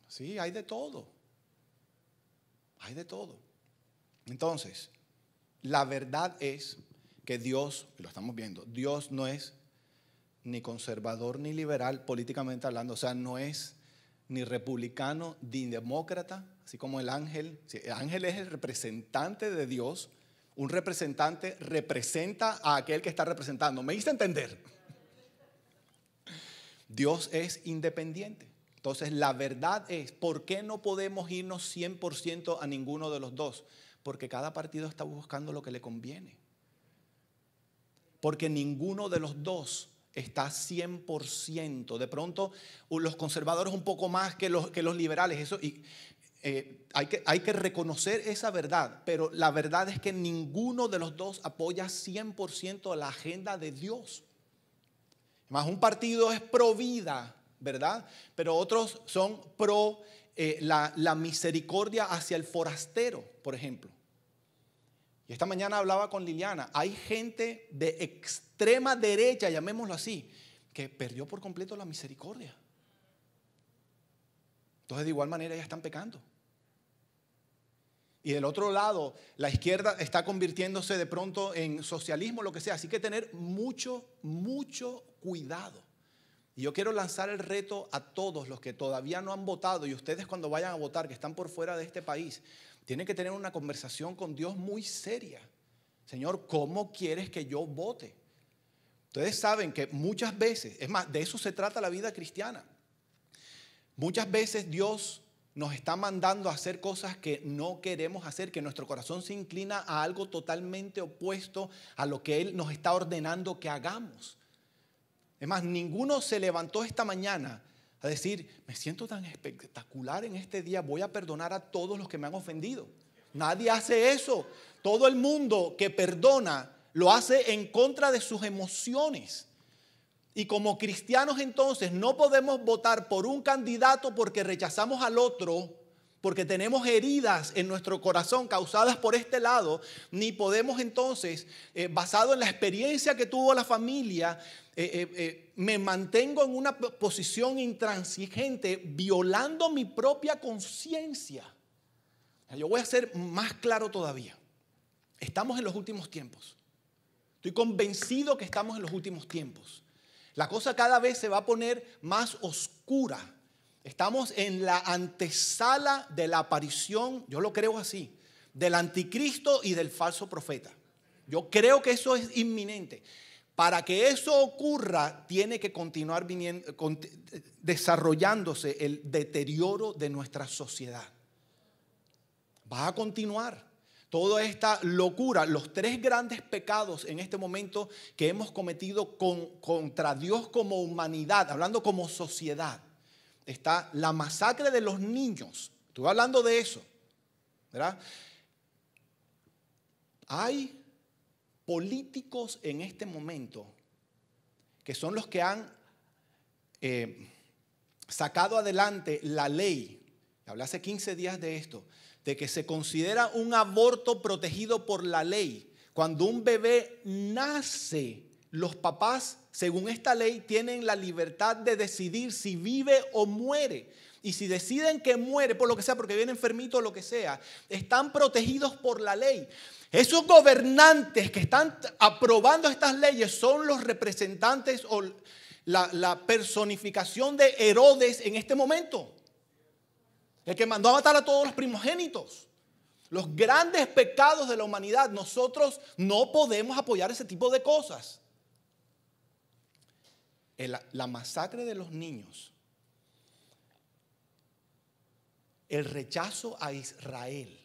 Sí, hay de todo. Hay de todo. Entonces, la verdad es que Dios, lo estamos viendo, Dios no es ni conservador ni liberal políticamente hablando. O sea, no es ni republicano ni demócrata, así como el ángel. El ángel es el representante de Dios. Un representante representa a aquel que está representando. ¿Me hice entender? Dios es independiente. Entonces, la verdad es, ¿por qué no podemos irnos 100% a ninguno de los dos? Porque cada partido está buscando lo que le conviene. Porque ninguno de los dos está 100%. De pronto, los conservadores un poco más que los liberales. Eso, hay que reconocer esa verdad. Pero la verdad es que ninguno de los dos apoya 100% la agenda de Dios. Más un partido es pro vida, ¿verdad? Pero otros son pro la misericordia hacia el forastero, por ejemplo. Y esta mañana hablaba con Liliana. Hay gente de extrema derecha, llamémoslo así, que perdió por completo la misericordia. Entonces, de igual manera, ya están pecando. Y del otro lado, la izquierda está convirtiéndose de pronto en socialismo, lo que sea. Así que tener mucho cuidado. Y yo quiero lanzar el reto a todos los que todavía no han votado, y ustedes cuando vayan a votar, que están por fuera de este país, tienen que tener una conversación con Dios muy seria. Señor, ¿cómo quieres que yo vote? Ustedes saben que muchas veces, es más, de eso se trata la vida cristiana. Muchas veces Dios nos está mandando a hacer cosas que no queremos hacer, que nuestro corazón se inclina a algo totalmente opuesto a lo que Él nos está ordenando que hagamos. Es más, ninguno se levantó esta mañana a decir, me siento tan espectacular en este día, voy a perdonar a todos los que me han ofendido. Nadie hace eso. Todo el mundo que perdona lo hace en contra de sus emociones. Y como cristianos entonces no podemos votar por un candidato porque rechazamos al otro, porque tenemos heridas en nuestro corazón causadas por este lado, ni podemos entonces, basado en la experiencia que tuvo la familia, me mantengo en una posición intransigente, violando mi propia conciencia. Yo voy a ser más claro todavía. Estamos en los últimos tiempos. Estoy convencido que estamos en los últimos tiempos. La cosa cada vez se va a poner más oscura. Estamos en la antesala de la aparición, yo lo creo así, del anticristo y del falso profeta. Yo creo que eso es inminente. Para que eso ocurra, tiene que continuar desarrollándose el deterioro de nuestra sociedad. Va a continuar. Toda esta locura, los tres grandes pecados en este momento que hemos cometido contra Dios como humanidad, hablando como sociedad, está la masacre de los niños. Estuve hablando de eso, ¿verdad? Hay políticos en este momento que son los que han sacado adelante la ley. Hablé hace 15 días de esto, de que se considera un aborto protegido por la ley. Cuando un bebé nace, los papás, según esta ley, tienen la libertad de decidir si vive o muere. Y si deciden que muere, por lo que sea, porque viene enfermito o lo que sea, están protegidos por la ley. Esos gobernantes que están aprobando estas leyes son los representantes o la personificación de Herodes en este momento. El que mandó a matar a todos los primogénitos. Los grandes pecados de la humanidad. Nosotros no podemos apoyar ese tipo de cosas. La masacre de los niños. El rechazo a Israel.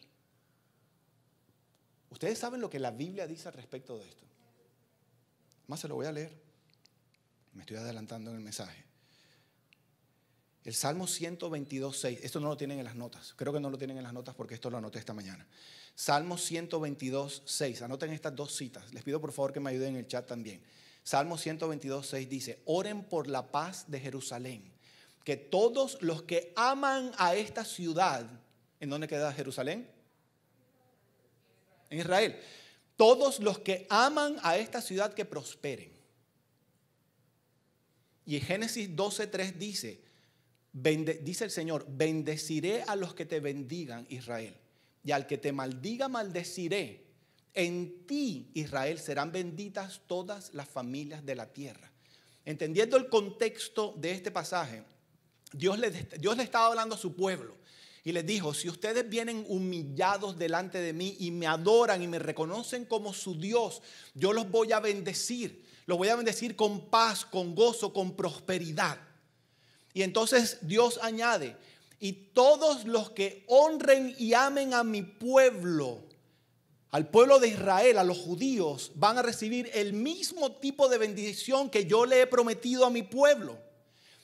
Ustedes saben lo que la Biblia dice al respecto de esto. Más se lo voy a leer. Me estoy adelantando en el mensaje. El Salmo 122, 6. Esto no lo tienen en las notas. Creo que no lo tienen en las notas porque esto lo anoté esta mañana. Salmo 122, 6. Anoten estas dos citas. Les pido por favor que me ayuden en el chat también. Salmo 122, 6 dice: oren por la paz de Jerusalén. Que todos los que aman a esta ciudad, ¿en dónde queda Jerusalén? En Israel. Todos los que aman a esta ciudad que prosperen. Y en Génesis 12:3 dice: dice el Señor, bendeciré a los que te bendigan, Israel, y al que te maldiga, maldeciré. En ti, Israel, serán benditas todas las familias de la tierra. Entendiendo el contexto de este pasaje, Dios le estaba hablando a su pueblo y les dijo: si ustedes vienen humillados delante de mí y me adoran y me reconocen como su Dios, yo los voy a bendecir. Los voy a bendecir con paz, con gozo, con prosperidad. Y entonces Dios añade: y todos los que honren y amen a mi pueblo, al pueblo de Israel, a los judíos, van a recibir el mismo tipo de bendición que yo le he prometido a mi pueblo.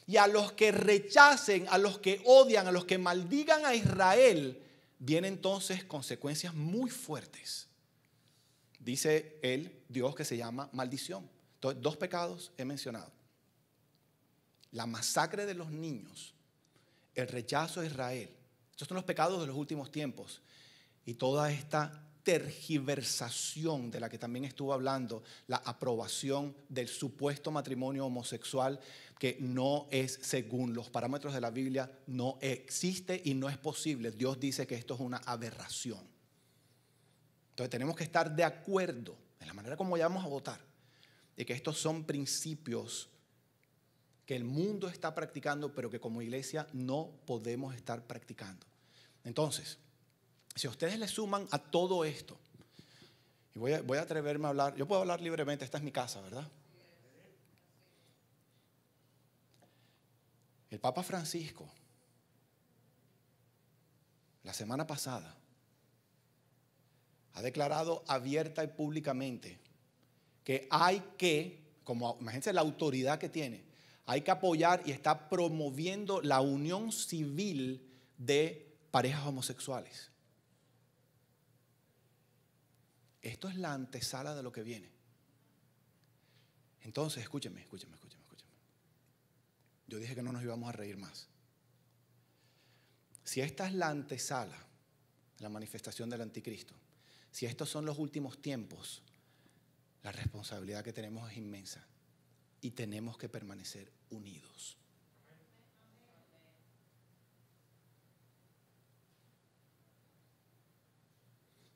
Y a los que rechacen, a los que odian, a los que maldigan a Israel, vienen entonces consecuencias muy fuertes. Dice el Dios que se llama maldición. Entonces, dos pecados he mencionado. la masacre de los niños, el rechazo a Israel. Estos son los pecados de los últimos tiempos. Y toda esta tergiversación de la que también estuvo hablando, la aprobación del supuesto matrimonio homosexual que no es según los parámetros de la Biblia, no existe y no es posible. Dios dice que esto es una aberración. Entonces tenemos que estar de acuerdo en la manera como vamos a votar, de que estos son principios que el mundo está practicando, pero que como iglesia no podemos estar practicando. Entonces, si ustedes le suman a todo esto, y voy a atreverme a hablar, yo puedo hablar libremente, esta es mi casa, ¿verdad? El Papa Francisco, la semana pasada, ha declarado abierta y públicamente que hay que, como imagínense la autoridad que tiene, hay que apoyar y está promoviendo la unión civil de parejas homosexuales. Esto es la antesala de lo que viene. Entonces, escúchenme. Yo dije que no nos íbamos a reír más. Si esta es la antesala, la manifestación del anticristo, si estos son los últimos tiempos, la responsabilidad que tenemos es inmensa y tenemos que permanecer unidos.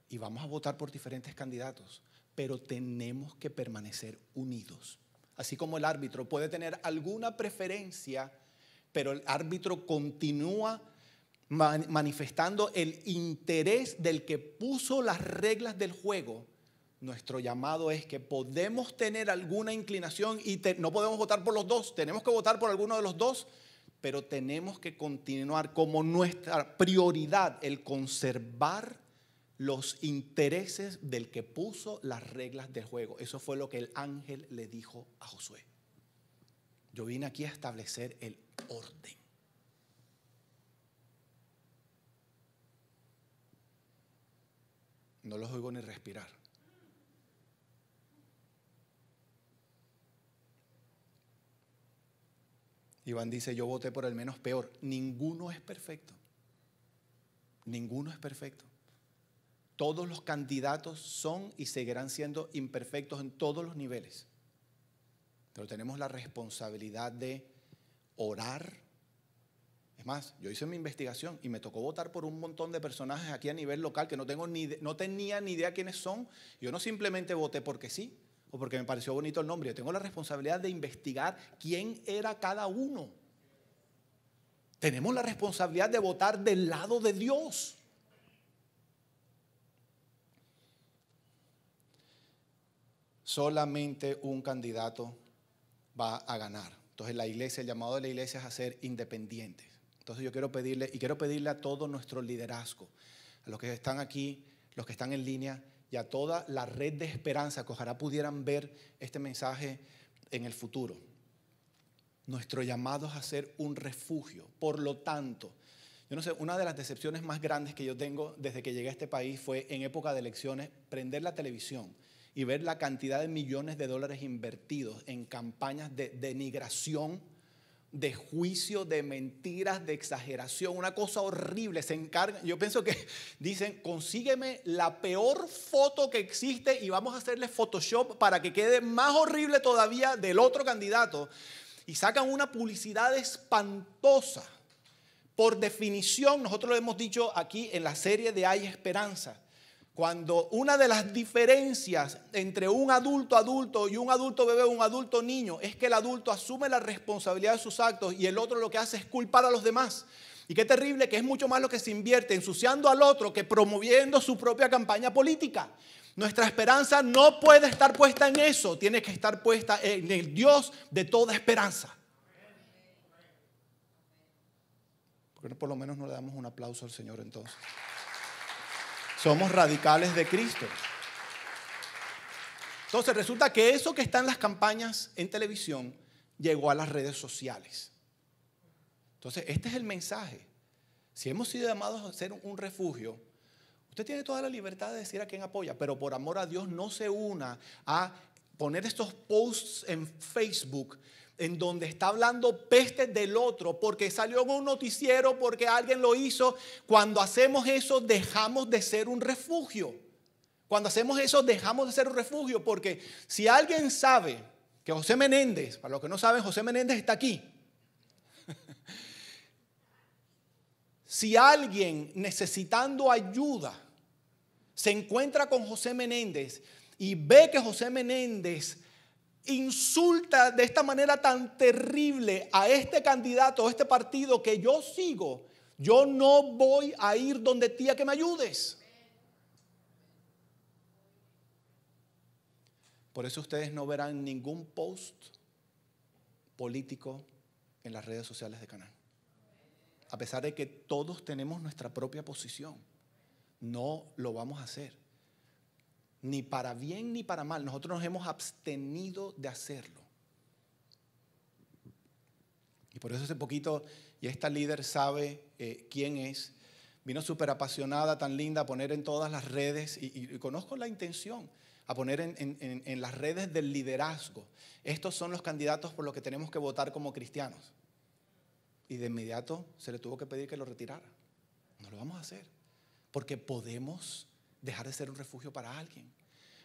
Y vamos a votar por diferentes candidatos, pero tenemos que permanecer unidos. Así como el árbitro puede tener alguna preferencia, pero el árbitro continúa manifestando el interés del que puso las reglas del juego. Nuestro llamado es que podemos tener alguna inclinación y no podemos votar por los dos, tenemos que votar por alguno de los dos, pero tenemos que continuar como nuestra prioridad el conservar los intereses del que puso las reglas del juego. Eso fue lo que el ángel le dijo a Josué. Yo vine aquí a establecer el orden. No los oigo ni respirar. Iván dice, yo voté por el menos peor. Ninguno es perfecto. Ninguno es perfecto. Todos los candidatos son y seguirán siendo imperfectos en todos los niveles. Pero tenemos la responsabilidad de orar. Es más, yo hice mi investigación y me tocó votar por un montón de personajes aquí a nivel local que no tenía ni idea quiénes son. Yo no simplemente voté porque sí o porque me pareció bonito el nombre. Yo tengo la responsabilidad de investigar quién era cada uno. Tenemos la responsabilidad de votar del lado de Dios. Solamente un candidato va a ganar. Entonces la iglesia, el llamado de la iglesia es a ser independientes. Entonces yo quiero pedirle a todo nuestro liderazgo, a los que están aquí, los que están en línea y a toda la red de esperanza que ojalá pudieran ver este mensaje en el futuro. Nuestro llamado es a ser un refugio. Por lo tanto, yo no sé, una de las decepciones más grandes que yo tengo desde que llegué a este país fue en época de elecciones prender la televisión y ver la cantidad de millones de dólares invertidos en campañas de denigración, de juicio, de mentiras, de exageración, una cosa horrible. Se encargan, yo pienso que dicen, consígueme la peor foto que existe y vamos a hacerle Photoshop para que quede más horrible todavía del otro candidato. Y sacan una publicidad espantosa. Por definición, nosotros lo hemos dicho aquí en la serie de Hay Esperanza. Cuando una de las diferencias entre un adulto y un adulto bebé, un adulto niño, es que el adulto asume la responsabilidad de sus actos y el otro lo que hace es culpar a los demás. Y qué terrible que es mucho más lo que se invierte ensuciando al otro que promoviendo su propia campaña política. Nuestra esperanza no puede estar puesta en eso, tiene que estar puesta en el Dios de toda esperanza. ¿Por qué por lo menos no le damos un aplauso al Señor entonces? Somos radicales de Cristo. Entonces resulta que eso que está en las campañas en televisión llegó a las redes sociales. Entonces este es el mensaje. Si hemos sido llamados a ser un refugio, usted tiene toda la libertad de decir a quién apoya, pero por amor a Dios no se una a poner estos posts en Facebook en donde está hablando peste del otro porque salió en un noticiero, porque alguien lo hizo. Cuando hacemos eso, dejamos de ser un refugio. Cuando hacemos eso, dejamos de ser un refugio, porque si alguien sabe que José Menéndez, para los que no saben, José Menéndez está aquí. Si alguien necesitando ayuda se encuentra con José Menéndez y ve que José Menéndez insulta de esta manera tan terrible a este candidato, a este partido que yo sigo, yo no voy a ir donde ti a que me ayudes. Por eso ustedes no verán ningún post político en las redes sociales de Canaán. A pesar de que todos tenemos nuestra propia posición, no lo vamos a hacer. Ni para bien ni para mal. Nosotros nos hemos abstenido de hacerlo. Y por eso hace poquito, y esta líder sabe quién es, vino súper apasionada, tan linda, a poner en todas las redes, y conozco la intención, a poner en las redes del liderazgo. Estos son los candidatos por los que tenemos que votar como cristianos. Y de inmediato se le tuvo que pedir que lo retirara. No lo vamos a hacer, porque podemos dejar de ser un refugio para alguien.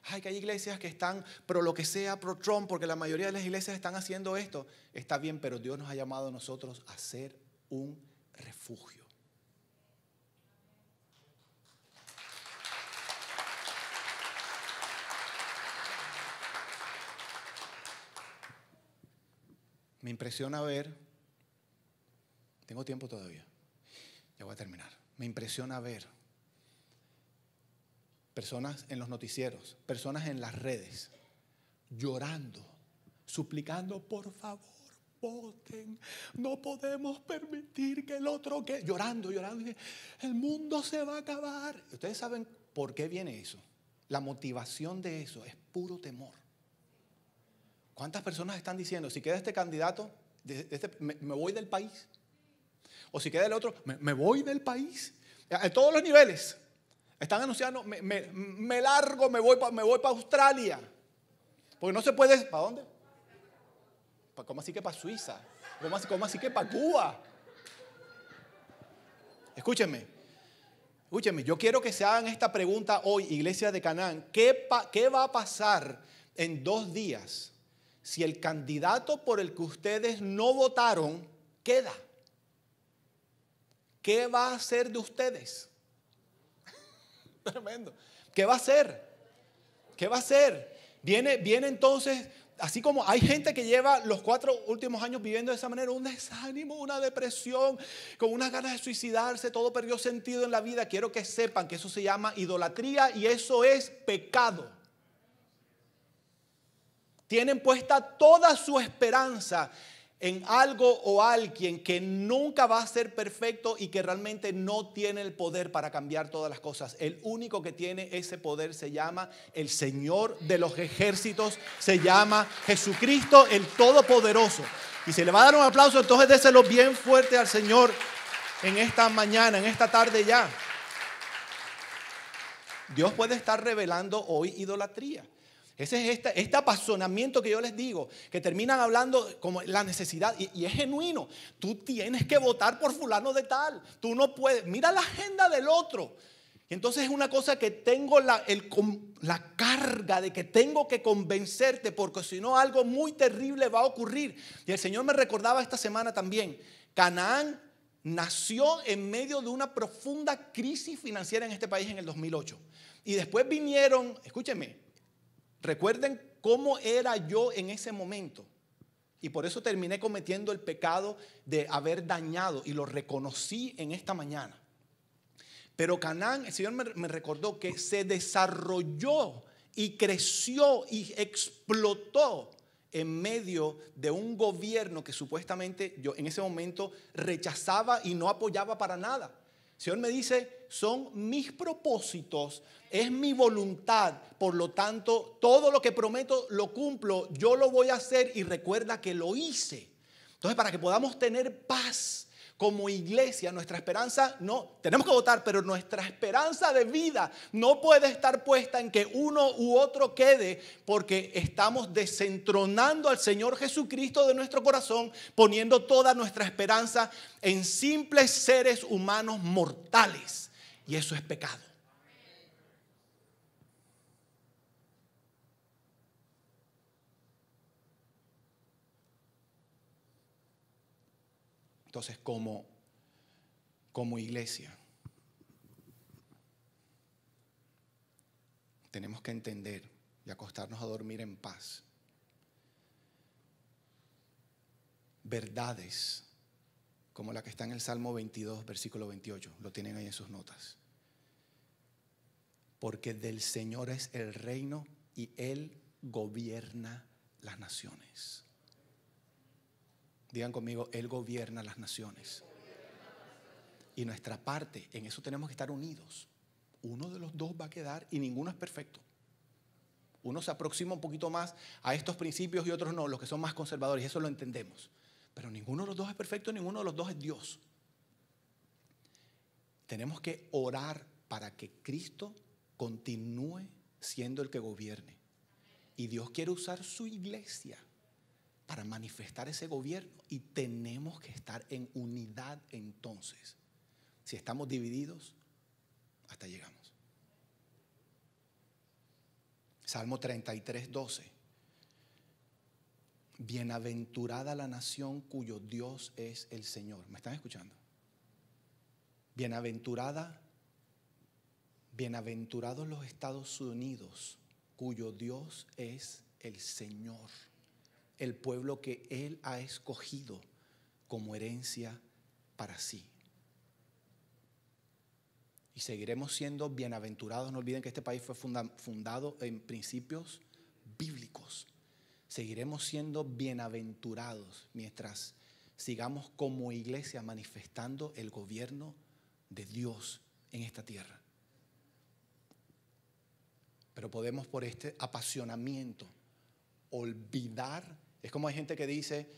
Ay, que hay iglesias que están pro lo que sea, pro Trump, porque la mayoría de las iglesias están haciendo esto. Está bien, pero Dios nos ha llamado a nosotros a ser un refugio. Me impresiona ver, tengo tiempo todavía, ya voy a terminar. Me impresiona ver personas en los noticieros, personas en las redes, llorando, suplicando, por favor, voten. No podemos permitir que el otro que... Llorando, el mundo se va a acabar. Ustedes saben por qué viene eso. La motivación de eso es puro temor. ¿Cuántas personas están diciendo, si queda este candidato, me voy del país? O si queda el otro, me voy del país. A todos los niveles. Están anunciando, me largo, me voy para Australia. Porque no se puede, ¿para dónde? ¿Cómo así que para Suiza? ¿Cómo así que para Cuba? Escúchenme, yo quiero que se hagan esta pregunta hoy, Iglesia de Canaán. ¿Qué va a pasar en 2 días si el candidato por el que ustedes no votaron queda? ¿Qué va a hacer de ustedes? Tremendo. ¿Qué va a hacer? ¿Qué va a hacer? Viene entonces, así como hay gente que lleva los 4 últimos años viviendo de esa manera, un desánimo, una depresión, con unas ganas de suicidarse, todo perdió sentido en la vida. Quiero que sepan que eso se llama idolatría y eso es pecado. Tienen puesta toda su esperanza en algo o alguien que nunca va a ser perfecto y que realmente no tiene el poder para cambiar todas las cosas. El único que tiene ese poder se llama el Señor de los ejércitos, se llama Jesucristo el Todopoderoso. Y se le va a dar un aplauso, entonces déselo bien fuerte al Señor en esta mañana, en esta tarde ya. Dios puede estar revelando hoy idolatría. Ese es este apasionamiento que yo les digo, que terminan hablando como la necesidad, y es genuino. Tú tienes que votar por fulano de tal. Tú no puedes, mira la agenda del otro. Y entonces es una cosa que tengo la carga de que tengo que convencerte, porque si no algo muy terrible va a ocurrir. Y el Señor me recordaba esta semana también, Canaán nació en medio de una profunda crisis financiera en este país en el 2008. Y después vinieron, escúchenme, recuerden cómo era yo en ese momento. Y por eso terminé cometiendo el pecado de haber dañado. Y lo reconocí en esta mañana. Pero Canaán, el Señor me recordó que se desarrolló y creció y explotó en medio de un gobierno que supuestamente yo en ese momento rechazaba y no apoyaba para nada. El Señor me dice, son mis propósitos, es mi voluntad, por lo tanto, todo lo que prometo lo cumplo, yo lo voy a hacer y recuerda que lo hice. Entonces, para que podamos tener paz, Como iglesia, nuestra esperanza no, tenemos que votar, pero nuestra esperanza de vida no puede estar puesta en que uno u otro quede, porque estamos desentronando al Señor Jesucristo de nuestro corazón, poniendo toda nuestra esperanza en simples seres humanos mortales. Y eso es pecado. Entonces, como iglesia, tenemos que entender y acostarnos a dormir en paz verdades como la que está en el Salmo 22, versículo 28. Lo tienen ahí en sus notas. Porque del Señor es el reino y Él gobierna las naciones. Digan conmigo, Él gobierna las naciones. Y nuestra parte, en eso tenemos que estar unidos. Uno de los dos va a quedar y ninguno es perfecto. Uno se aproxima un poquito más a estos principios y otros no, los que son más conservadores, y eso lo entendemos. Pero ninguno de los dos es perfecto, ninguno de los dos es Dios. Tenemos que orar para que Cristo continúe siendo el que gobierne. Y Dios quiere usar su iglesia para manifestar ese gobierno, y tenemos que estar en unidad entonces. Si estamos divididos, hasta llegamos. Salmo 33, 12. Bienaventurada la nación cuyo Dios es el Señor. ¿Me están escuchando? Bienaventurados los Estados Unidos cuyo Dios es el Señor. El pueblo que Él ha escogido como herencia para sí. Y seguiremos siendo bienaventurados. No olviden que este país fue fundado en principios bíblicos. Seguiremos siendo bienaventurados mientras sigamos como iglesia manifestando el gobierno de Dios en esta tierra. Pero podemos, por este apasionamiento, olvidar. Es como hay gente que dice,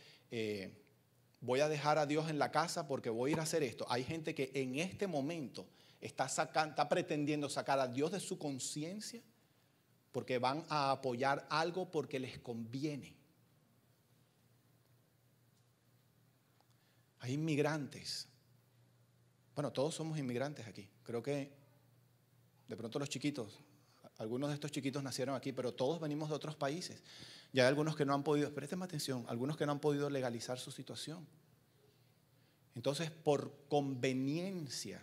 voy a dejar a Dios en la casa porque voy a ir a hacer esto. Hay gente que en este momento está pretendiendo sacar a Dios de su conciencia porque van a apoyar algo porque les conviene. Hay inmigrantes. Bueno, todos somos inmigrantes aquí. Creo que de pronto los chiquitos, algunos de estos chiquitos nacieron aquí, pero todos venimos de otros países. Y hay algunos que no han podido, presten atención, algunos que no han podido legalizar su situación. Entonces, por conveniencia,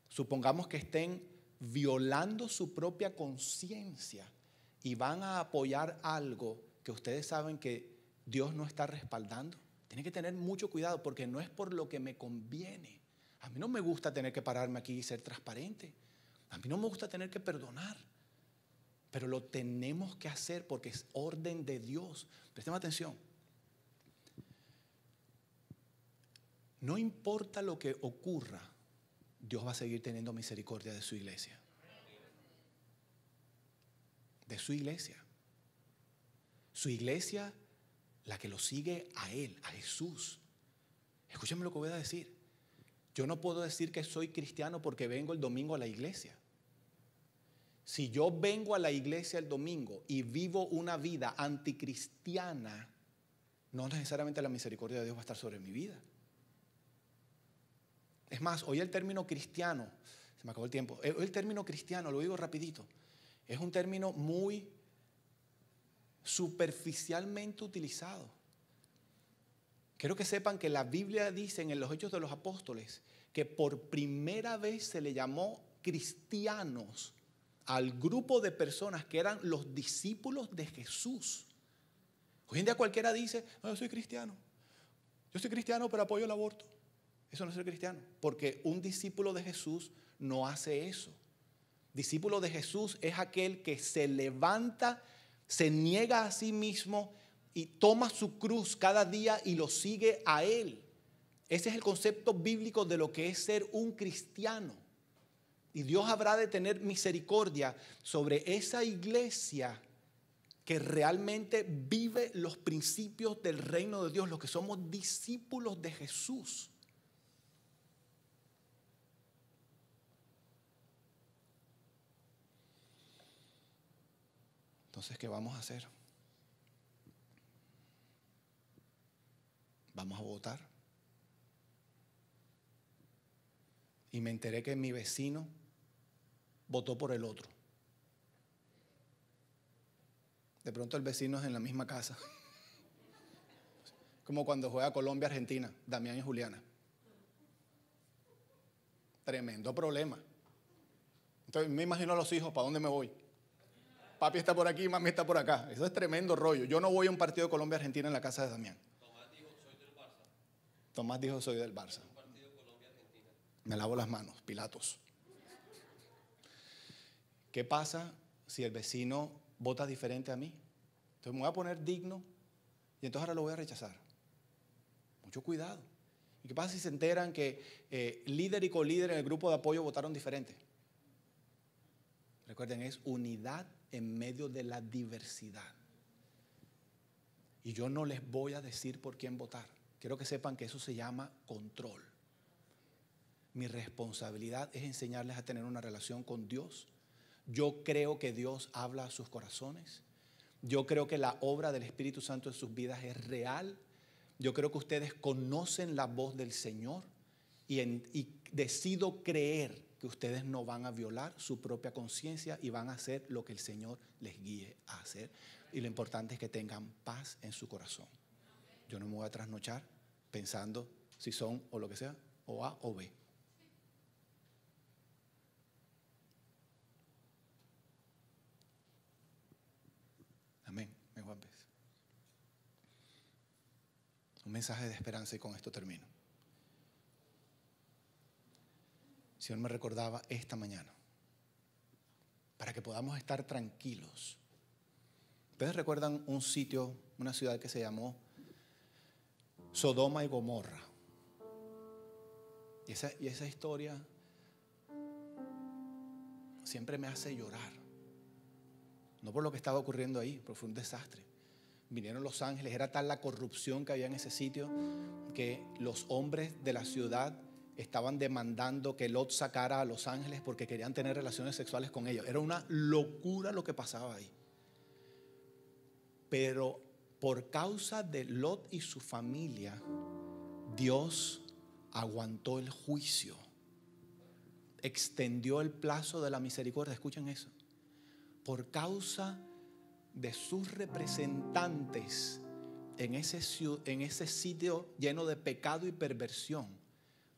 supongamos que estén violando su propia conciencia y van a apoyar algo que ustedes saben que Dios no está respaldando. Tienen que tener mucho cuidado porque no es por lo que me conviene. A mí no me gusta tener que pararme aquí y ser transparente. A mí no me gusta tener que perdonar. Pero lo tenemos que hacer porque es orden de Dios. Presten atención. No importa lo que ocurra, Dios va a seguir teniendo misericordia de su iglesia. De su iglesia. Su iglesia, la que lo sigue a Él, a Jesús. Escúchenme lo que voy a decir. Yo no puedo decir que soy cristiano porque vengo el domingo a la iglesia. Si yo vengo a la iglesia el domingo y vivo una vida anticristiana, no necesariamente la misericordia de Dios va a estar sobre mi vida. Es más, hoy el término cristiano, se me acabó el tiempo, hoy el término cristiano, lo digo rapidito, es un término muy superficialmente utilizado. Quiero que sepan que la Biblia dice en los Hechos de los Apóstoles que por primera vez se le llamó cristianos al grupo de personas que eran los discípulos de Jesús. Hoy en día cualquiera dice, no, yo soy cristiano pero apoyo el aborto. Eso no es ser cristiano, porque un discípulo de Jesús no hace eso. Discípulo de Jesús es aquel que se levanta, se niega a sí mismo y toma su cruz cada día y lo sigue a Él. Ese es el concepto bíblico de lo que es ser un cristiano. Y Dios habrá de tener misericordia sobre esa iglesia que realmente vive los principios del reino de Dios, los que somos discípulos de Jesús. Entonces, ¿qué vamos a hacer? Vamos a votar. Y me enteré que mi vecino votó por el otro. De pronto el vecino es en la misma casa. Como cuando juega Colombia-Argentina, Damián y Juliana. Tremendo problema. Entonces me imagino a los hijos, ¿para dónde me voy? Papi está por aquí, mami está por acá. Eso es tremendo rollo. Yo no voy a un partido de Colombia-Argentina en la casa de Damián. Tomás dijo, soy del Barça. Me lavo las manos, Pilatos. ¿Qué pasa si el vecino vota diferente a mí? Entonces me voy a poner digno y entonces ahora lo voy a rechazar. Mucho cuidado. ¿Y qué pasa si se enteran que líder y colíder en el grupo de apoyo votaron diferente? Recuerden, es unidad en medio de la diversidad. Y yo no les voy a decir por quién votar. Quiero que sepan que eso se llama control. Mi responsabilidad es enseñarles a tener una relación con Dios. Yo creo que Dios habla a sus corazones. Yo creo que la obra del Espíritu Santo en sus vidas es real. Yo creo que ustedes conocen la voz del Señor y decido creer que ustedes no van a violar su propia conciencia y van a hacer lo que el Señor les guíe a hacer. Y lo importante es que tengan paz en su corazón. Yo no me voy a trasnochar pensando si son o lo que sea, o A o B. Amén. Juan Pérez. Un mensaje de esperanza y con esto termino. El Señor me recordaba esta mañana para que podamos estar tranquilos. Ustedes recuerdan un sitio, una ciudad que se llamó Sodoma y Gomorra. Y esa historia siempre me hace llorar. No por lo que estaba ocurriendo ahí, pero fue un desastre. Vinieron los ángeles, era tal la corrupción que había en ese sitio que los hombres de la ciudad estaban demandando que Lot sacara a los ángeles porque querían tener relaciones sexuales con ellos. Era una locura lo que pasaba ahí. Pero por causa de Lot y su familia, Dios aguantó el juicio, extendió el plazo de la misericordia. Escuchen eso. Por causa de sus representantes en ese sitio lleno de pecado y perversión,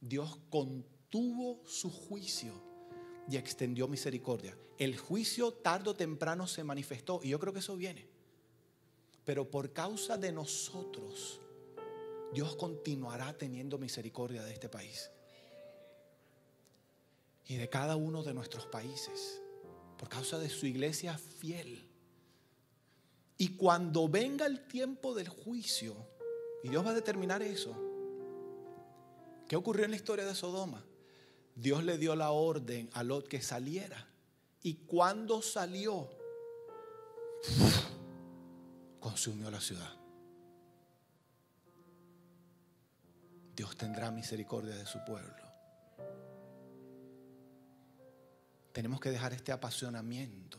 Dios contuvo su juicio y extendió misericordia. El juicio tarde o temprano se manifestó y yo creo que eso viene. Pero por causa de nosotros, Dios continuará teniendo misericordia de este país y de cada uno de nuestros países, por causa de su iglesia fiel. Y cuando venga el tiempo del juicio, y Dios va a determinar eso, ¿qué ocurrió en la historia de Sodoma? Dios le dio la orden a Lot que saliera. Y cuando salió, consumió la ciudad. Dios tendrá misericordia de su pueblo. Tenemos que dejar este apasionamiento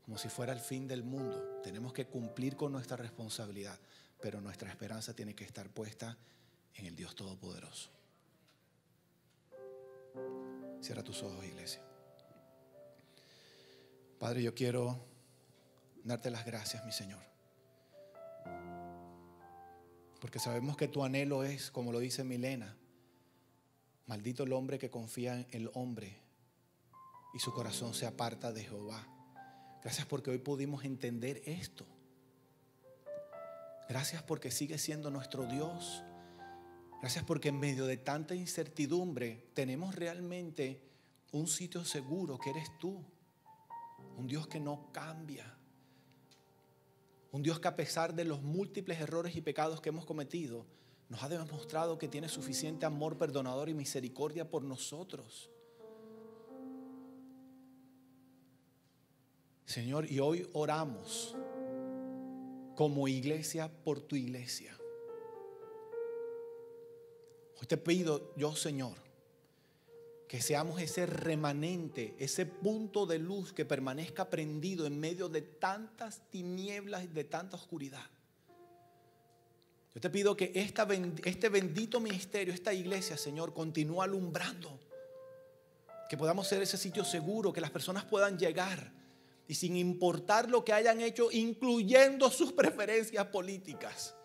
como si fuera el fin del mundo. Tenemos que cumplir con nuestra responsabilidad, pero nuestra esperanza tiene que estar puesta en el Dios Todopoderoso. Cierra tus ojos, iglesia. Padre, yo quiero darte las gracias, mi Señor, porque sabemos que tu anhelo es, como lo dice Milena, maldito el hombre que confía en el hombre y su corazón se aparta de Jehová. Gracias porque hoy pudimos entender esto. Gracias porque sigue siendo nuestro Dios. Gracias porque en medio de tanta incertidumbre tenemos realmente un sitio seguro que eres tú. Un Dios que no cambia. Un Dios que a pesar de los múltiples errores y pecados que hemos cometido, nos ha demostrado que tiene suficiente amor perdonador y misericordia por nosotros. Señor, y hoy oramos como iglesia por tu iglesia. Hoy te pido yo, Señor, que seamos ese remanente, ese punto de luz que permanezca prendido en medio de tantas tinieblas y de tanta oscuridad. Yo te pido que este bendito ministerio, esta iglesia, Señor, continúe alumbrando. Que podamos ser ese sitio seguro, que las personas puedan llegar y sin importar lo que hayan hecho, incluyendo sus preferencias políticas,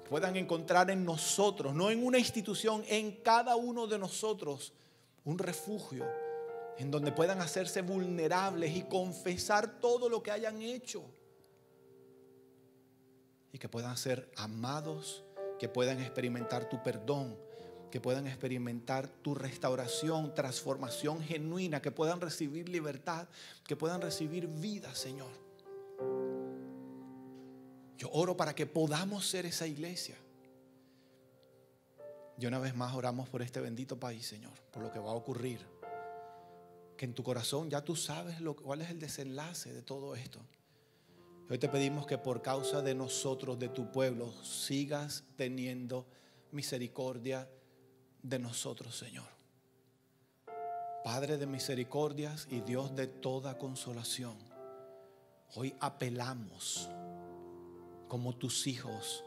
puedan encontrar en nosotros, no en una institución, en cada uno de nosotros, un refugio en donde puedan hacerse vulnerables y confesar todo lo que hayan hecho. Y que puedan ser amados, que puedan experimentar tu perdón, que puedan experimentar tu restauración, transformación genuina, que puedan recibir libertad, que puedan recibir vida, Señor. Yo oro para que podamos ser esa iglesia. Y una vez más oramos por este bendito país, Señor, por lo que va a ocurrir. Que en tu corazón ya tú sabes cuál es el desenlace de todo esto. Hoy te pedimos que por causa de nosotros, de tu pueblo, sigas teniendo misericordia de nosotros, Señor. Padre de misericordias y Dios de toda consolación, hoy apelamos como tus hijos,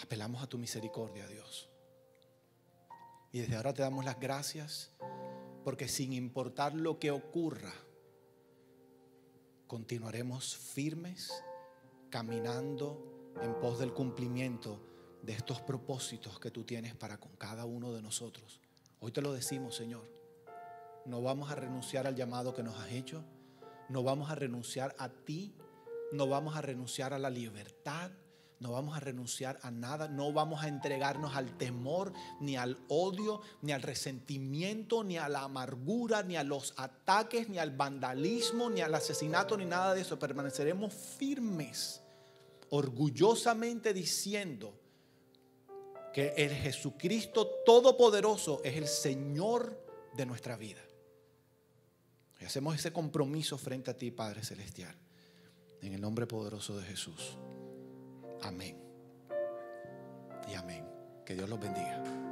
apelamos a tu misericordia, Dios. Y desde ahora te damos las gracias porque sin importar lo que ocurra, continuaremos firmes, caminando en pos del cumplimiento de estos propósitos que tú tienes para con cada uno de nosotros. Hoy te lo decimos, Señor. No vamos a renunciar al llamado que nos has hecho. No vamos a renunciar a ti. No vamos a renunciar a la libertad. No vamos a renunciar a nada. No vamos a entregarnos al temor, ni al odio, ni al resentimiento, ni a la amargura, ni a los ataques, ni al vandalismo, ni al asesinato, ni nada de eso. Permaneceremos firmes, orgullosamente diciendo que el Jesucristo Todopoderoso es el Señor de nuestra vida. Y hacemos ese compromiso frente a ti, Padre Celestial, en el nombre poderoso de Jesús. Amén y amén. Que Dios los bendiga.